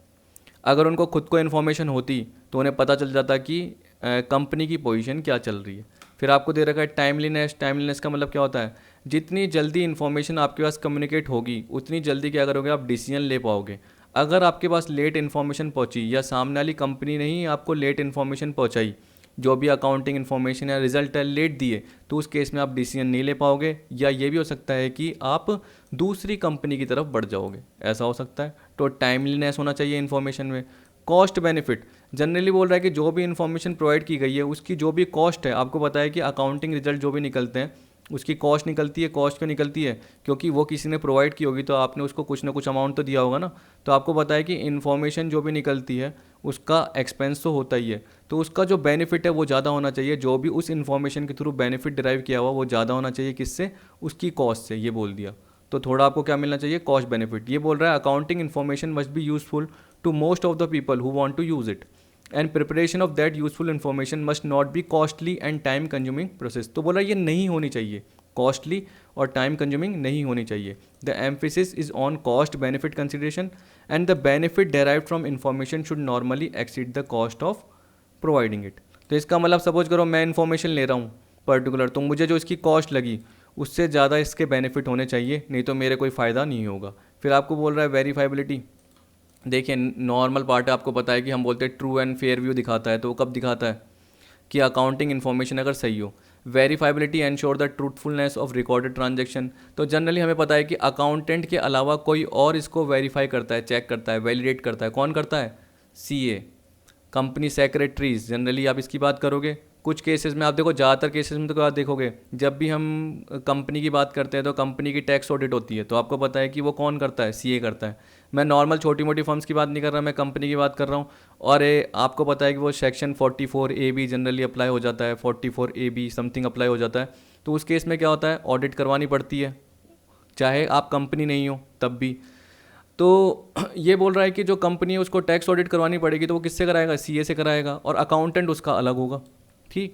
अगर उनको खुद को इन्फॉर्मेशन होती तो उन्हें पता चल जाता कि कंपनी की पोजीशन क्या चल रही है। फिर आपको दे रखा है टाइमलीनेस। टाइमलीनेस का मतलब क्या होता है, जितनी जल्दी इन्फॉर्मेशन आपके पास कम्युनिकेट होगी उतनी जल्दी क्या करोगे, आप डिसीजन ले पाओगे। अगर आपके पास लेट इन्फॉर्मेशन पहुंची या सामने वाली कंपनी ने ही आपको लेट इन्फॉर्मेशन पहुंचाई, जो भी अकाउंटिंग इन्फॉर्मेशन या रिजल्ट है लेट दिए, तो उस केस में आप डिसीजन नहीं ले पाओगे, या ये भी हो सकता है कि आप दूसरी कंपनी की तरफ बढ़ जाओगे, ऐसा हो सकता है। तो टाइमलीनेस होना चाहिए इन्फॉर्मेशन में। कॉस्ट बेनिफिट जनरली बोल रहा है कि जो भी इन्फॉर्मेशन प्रोवाइड की गई है उसकी जो भी कॉस्ट है, आपको पता है कि अकाउंटिंग रिजल्ट जो भी निकलते हैं उसकी कॉस्ट निकलती है। कॉस्ट क्यों निकलती है, क्योंकि वो किसी ने प्रोवाइड की होगी, तो आपने उसको कुछ ना कुछ अमाउंट तो दिया होगा ना। तो आपको पता है कि इन्फॉर्मेशन जो भी निकलती है उसका एक्सपेंस तो होता ही है, तो उसका जो बेनिफिट है वो ज़्यादा होना चाहिए। जो भी उस इन्फॉर्मेशन के थ्रू बेनिफिट डिराइव किया हुआ वो ज़्यादा होना चाहिए, किससे, उसकी कॉस्ट से, ये बोल दिया। तो थोड़ा आपको क्या मिलना चाहिए, कॉस्ट बेनिफिट। ये बोल रहा है accounting information must be useful to most of the people who want to use it, and preparation of that useful information must not be costly and time consuming process. तो बोला ये नहीं होनी चाहिए, कॉस्टली और टाइम कंज्यूमिंग नहीं होनी चाहिए। The emphasis is on cost benefit consideration, and the benefit derived from information should normally exceed the cost of providing it. तो इसका मतलब सपोज करो मैं इन्फॉर्मेशन ले रहा हूँ पर्टिकुलर, तो मुझे जो इसकी कॉस्ट लगी उससे ज़्यादा इसके बेनिफिट होने चाहिए, नहीं तो मेरे कोई फ़ायदा नहीं होगा। फिर आपको बोल रहा है वेरीफाइबिलिटी। देखिए नॉर्मल पार्ट है, आपको पता है कि हम बोलते हैं ट्रू एंड फेयर व्यू दिखाता है, तो वो कब दिखाता है कि अकाउंटिंग इन्फॉर्मेशन अगर सही हो। Verifiability ensure the truthfulness of recorded transaction. तो जनरली हमें पता है कि अकाउंटेंट के अलावा कोई और इसको वेरीफाई करता है, चेक करता है, वैलिडेट करता है। कौन करता है, सीए, कंपनी सेक्रेटरीज। जनरली आप इसकी बात करोगे, कुछ केसेस में आप देखो, ज़्यादातर केसेस में तो क्या देखोगे, जब भी हम कंपनी की बात करते हैं तो कंपनी की टैक्स ऑडिट होती है, तो आपको पता है कि वो कौन करता है, सीए करता है। मैं नॉर्मल छोटी मोटी फर्म्स की बात नहीं कर रहा, मैं कंपनी की बात कर रहा हूँ। और आपको पता है कि वो सेक्शन 44A जनरली अप्लाई हो जाता है, 44AB समथिंग अप्लाई हो जाता है। तो उस केस में क्या होता है, ऑडिट करवानी पड़ती है, चाहे आप कंपनी नहीं हो तब भी। तो ये बोल रहा है कि जो कंपनी है उसको टैक्स ऑडिट करवानी पड़ेगी, तो वो किससे कराएगा, सीए से कराएगा, और अकाउंटेंट उसका अलग होगा। ठीक,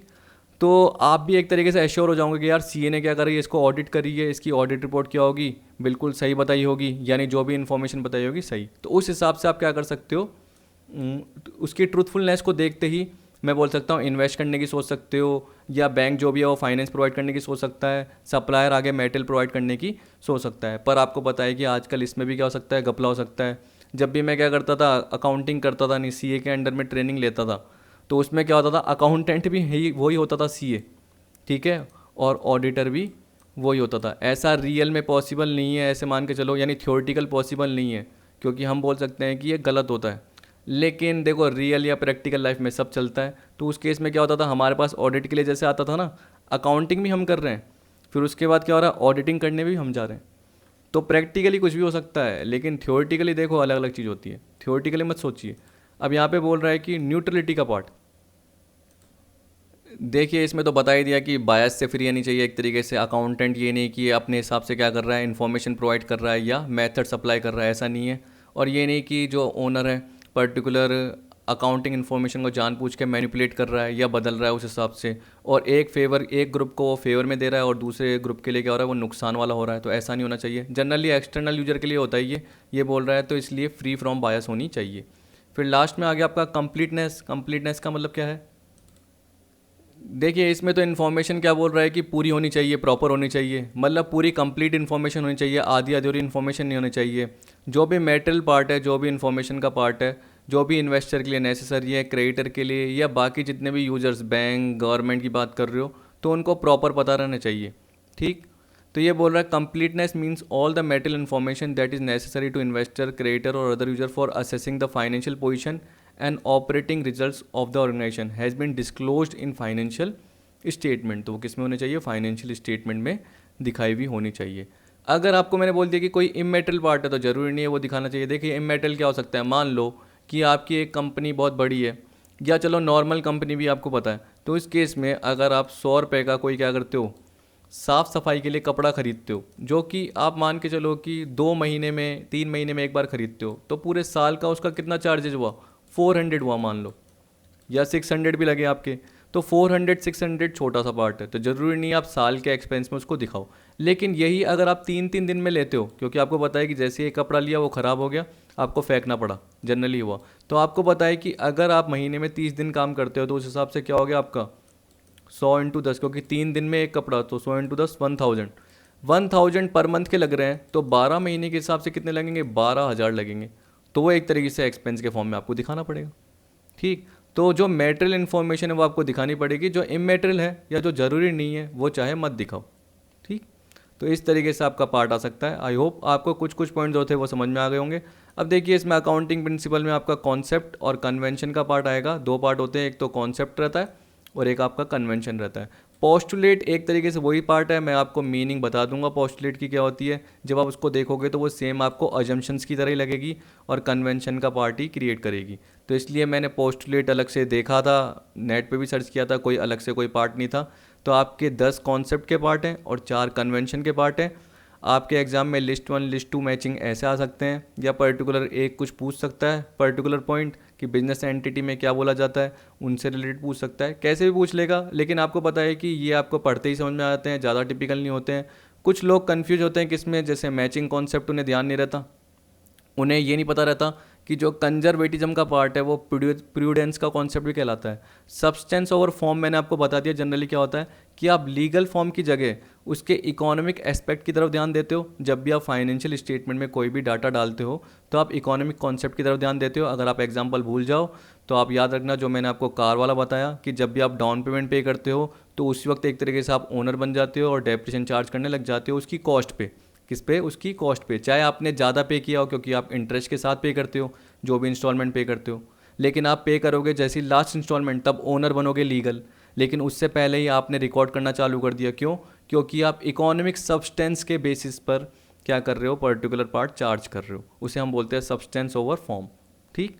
तो आप भी एक तरीके से एश्योर हो जाओगे कि यार सीए ने क्या करी है, इसको ऑडिट करी है, इसकी ऑडिट रिपोर्ट क्या होगी, बिल्कुल सही बताई होगी, यानी जो भी इन्फॉर्मेशन बताई होगी सही। तो उस हिसाब से आप क्या कर सकते हो, उसकी ट्रूथफुलनेस को देखते ही मैं बोल सकता हूँ इन्वेस्ट करने की सोच सकते हो, या बैंक जो भी है वो फाइनेंस प्रोवाइड करने की सोच सकता है, सप्लायर आगे मेटल प्रोवाइड करने की सोच सकता है। पर आपको पता है कि आजकल इसमें भी क्या हो सकता है, घपला हो सकता है। जब भी मैं क्या करता था, अकाउंटिंग करता था, नहीं सीए के अंडर में ट्रेनिंग लेता था, तो उसमें क्या होता था, अकाउंटेंट भी वही होता था सीए, ठीक है, और ऑडिटर भी वही होता था। ऐसा रियल में पॉसिबल नहीं है, ऐसे मान के चलो, यानी थ्योरेटिकल पॉसिबल नहीं है, क्योंकि हम बोल सकते हैं कि ये गलत होता है, लेकिन देखो रियल या प्रैक्टिकल लाइफ में सब चलता है। तो उस केस में क्या होता था, हमारे पास ऑडिट के लिए जैसे आता था ना, अकाउंटिंग भी हम कर रहे हैं, फिर उसके बाद क्या हो रहा है, ऑडिटिंग करने भी हम जा रहे हैं। तो प्रैक्टिकली कुछ भी हो सकता है, लेकिन थ्योरेटिकली देखो अलग अलग चीज़ होती है, थ्योरेटिकली मत सोचिए। अब यहाँ पे बोल रहा है कि न्यूट्रलिटी का पार्ट, देखिए इसमें तो बता ही दिया कि बायस से फ्री आनी चाहिए एक तरीके से। अकाउंटेंट ये नहीं कि अपने हिसाब से क्या कर रहा है, इन्फॉर्मेशन प्रोवाइड कर रहा है या मेथड सप्लाई कर रहा है, ऐसा नहीं है। और ये नहीं कि जो ओनर है पर्टिकुलर अकाउंटिंग इन्फॉर्मेशन को जानबूझ के मैनिपुलेट कर रहा है या बदल रहा है उस हिसाब से, और एक ग्रुप को वो फेवर में दे रहा है और दूसरे ग्रुप के लिए क्या हो रहा है वो नुकसान वाला हो रहा है। तो ऐसा नहीं होना चाहिए। जनरली एक्सटर्नल यूजर के लिए होता है ये बोल रहा है, तो इसलिए फ्री फ्रॉम बायस होनी चाहिए। फिर लास्ट में आ गया आपका कंप्लीटनेस। कंप्लीटनेस का मतलब क्या है? देखिए इसमें तो इन्फॉर्मेशन क्या बोल रहा है कि पूरी होनी चाहिए, प्रॉपर होनी चाहिए, मतलब पूरी कंप्लीट इन्फॉर्मेशन होनी चाहिए, आधी अधूरी इन्फॉर्मेशन नहीं होनी चाहिए। जो भी मेटल पार्ट है, जो भी इन्फॉर्मेशन का पार्ट है, जो भी इन्वेस्टर के लिए नेसेसरी है, क्रेडिटर के लिए या बाकी जितने भी यूजर्स, बैंक, गवर्नमेंट की बात कर रहे हो, तो उनको प्रॉपर पता रहना चाहिए। ठीक, तो ये बोल रहा है completeness means all the metal information that is necessary to investor, creditor और other user for assessing the financial position and operating results of the organization has been disclosed in financial statement. तो वो किस में होने चाहिए? Financial statement में दिखाई हुई होनी चाहिए। अगर आपको मैंने बोल दिया कि कोई इमेटल पार्ट है तो ज़रूरी नहीं है वो दिखाना चाहिए। देखिए इमेटल क्या हो सकता है? मान लो कि आपकी एक कंपनी बहुत बड़ी है, या चलो नॉर्मल कंपनी भी आपको पता है, तो इस केस में अगर आप 100 रुपये का कोई क्या करते हो, साफ़ सफाई के लिए कपड़ा खरीदते हो, जो कि आप मान के चलो कि 2 महीने में, 3 महीने में एक बार खरीदते हो, तो पूरे साल का उसका कितना चार्जेज हुआ? 400 हुआ मान लो, या 600 भी लगे आपके। तो 400 600 छोटा सा पार्ट है, तो ज़रूरी नहीं आप साल के एक्सपेंस में उसको दिखाओ। लेकिन यही अगर आप 3 दिन में लेते हो, क्योंकि आपको पता है कि जैसे ये कपड़ा लिया वो ख़राब हो गया, आपको फेंकना पड़ा, जनरली हुआ, तो आपको पता है कि अगर आप महीने में 30 दिन काम करते हो तो उस हिसाब से क्या हो गया आपका 100 इंटू 10, क्योंकि 3 दिन में एक कपड़ा, तो 100 इंटू 10 1000 पर मंथ के लग रहे हैं, तो 12 महीने के हिसाब से कितने लगेंगे? 12,000 लगेंगे। तो वो एक तरीके से एक्सपेंस के फॉर्म में आपको दिखाना पड़ेगा। ठीक, तो जो मेटेरियल इन्फॉर्मेशन है वो आपको दिखानी पड़ेगी, जो इमेटेरियल है या जो ज़रूरी नहीं है वो चाहे मत दिखाओ। ठीक, तो इस तरीके से आपका पार्ट आ सकता है। आई होप आपको कुछ पॉइंट्स जो थे वो समझ में आ गए होंगे। अब देखिए इसमें अकाउंटिंग प्रिंसिपल में आपका कॉन्सेप्ट और कन्वेंशन का पार्ट आएगा। 2 पार्ट होते हैं, एक तो कॉन्सेप्ट रहता है और एक आपका कन्वेंशन रहता है। पोस्टुलेट एक तरीके से वही पार्ट है, मैं आपको मीनिंग बता दूंगा पोस्टुलेट की क्या होती है। जब आप उसको देखोगे तो वो सेम आपको अजम्पशंस की तरह ही लगेगी और कन्वेंशन का पार्ट ही क्रिएट करेगी। तो इसलिए मैंने पोस्टुलेट अलग से देखा था, नेट पे भी सर्च किया था, कोई अलग से कोई पार्ट नहीं था। तो आपके 10 कॉन्सेप्ट के पार्ट हैं और 4 कन्वेंशन के पार्ट हैं। आपके एग्जाम में लिस्ट 1 लिस्ट 2 मैचिंग ऐसे आ सकते हैं, या पर्टिकुलर एक कुछ पूछ सकता है पर्टिकुलर पॉइंट कि बिजनेस एंटिटी में क्या बोला जाता है, उनसे रिलेटेड पूछ सकता है, कैसे भी पूछ लेगा। लेकिन आपको पता है कि ये आपको पढ़ते ही समझ में आते हैं, ज़्यादा टिपिकल नहीं होते हैं। कुछ लोग कन्फ्यूज होते हैं किसमें, जैसे मैचिंग कॉन्सेप्ट उन्हें ध्यान नहीं रहता, उन्हें ये नहीं पता रहता कि जो कंजर्वेटिज्म का पार्ट है वो प्रूडेंस का कॉन्सेप्ट भी कहलाता है। सब्सटेंस ओवर फॉर्म मैंने आपको बता दिया, जनरली क्या होता है कि आप लीगल फॉर्म की जगह उसके इकोनॉमिक एस्पेक्ट की तरफ ध्यान देते हो। जब भी आप फाइनेंशियल स्टेटमेंट में कोई भी डाटा डालते हो तो आप इकोनॉमिक कॉन्सेप्ट की तरफ ध्यान देते हो। अगर आप एग्जाम्पल भूल जाओ तो आप याद रखना जो मैंने आपको कार वाला बताया कि जब भी आप डाउन पेमेंट पे करते हो तो उसी वक्त एक तरीके से आप ओनर बन जाते हो और डेप्रिसिएशन चार्ज करने लग जाते हो उसकी कॉस्ट पे। किस पे? उसकी कॉस्ट पे। चाहे आपने ज़्यादा पे किया हो क्योंकि आप इंटरेस्ट के साथ पे करते हो जो भी इंस्टॉलमेंट पे करते हो, लेकिन आप पे करोगे जैसी लास्ट इंस्टॉलमेंट तब ओनर बनोगे लीगल। लेकिन उससे पहले ही आपने रिकॉर्ड करना चालू कर दिया। क्यों? क्योंकि आप इकोनॉमिक सब्सटेंस के बेसिस पर क्या कर रहे हो, पर्टिकुलर पार्ट चार्ज कर रहे हो, उसे हम बोलते हैं सब्सटेंस ओवर फॉर्म। ठीक,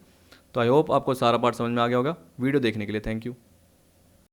तो आई होप आपको सारा पार्ट समझ में आ गया होगा। वीडियो देखने के लिए थैंक यू।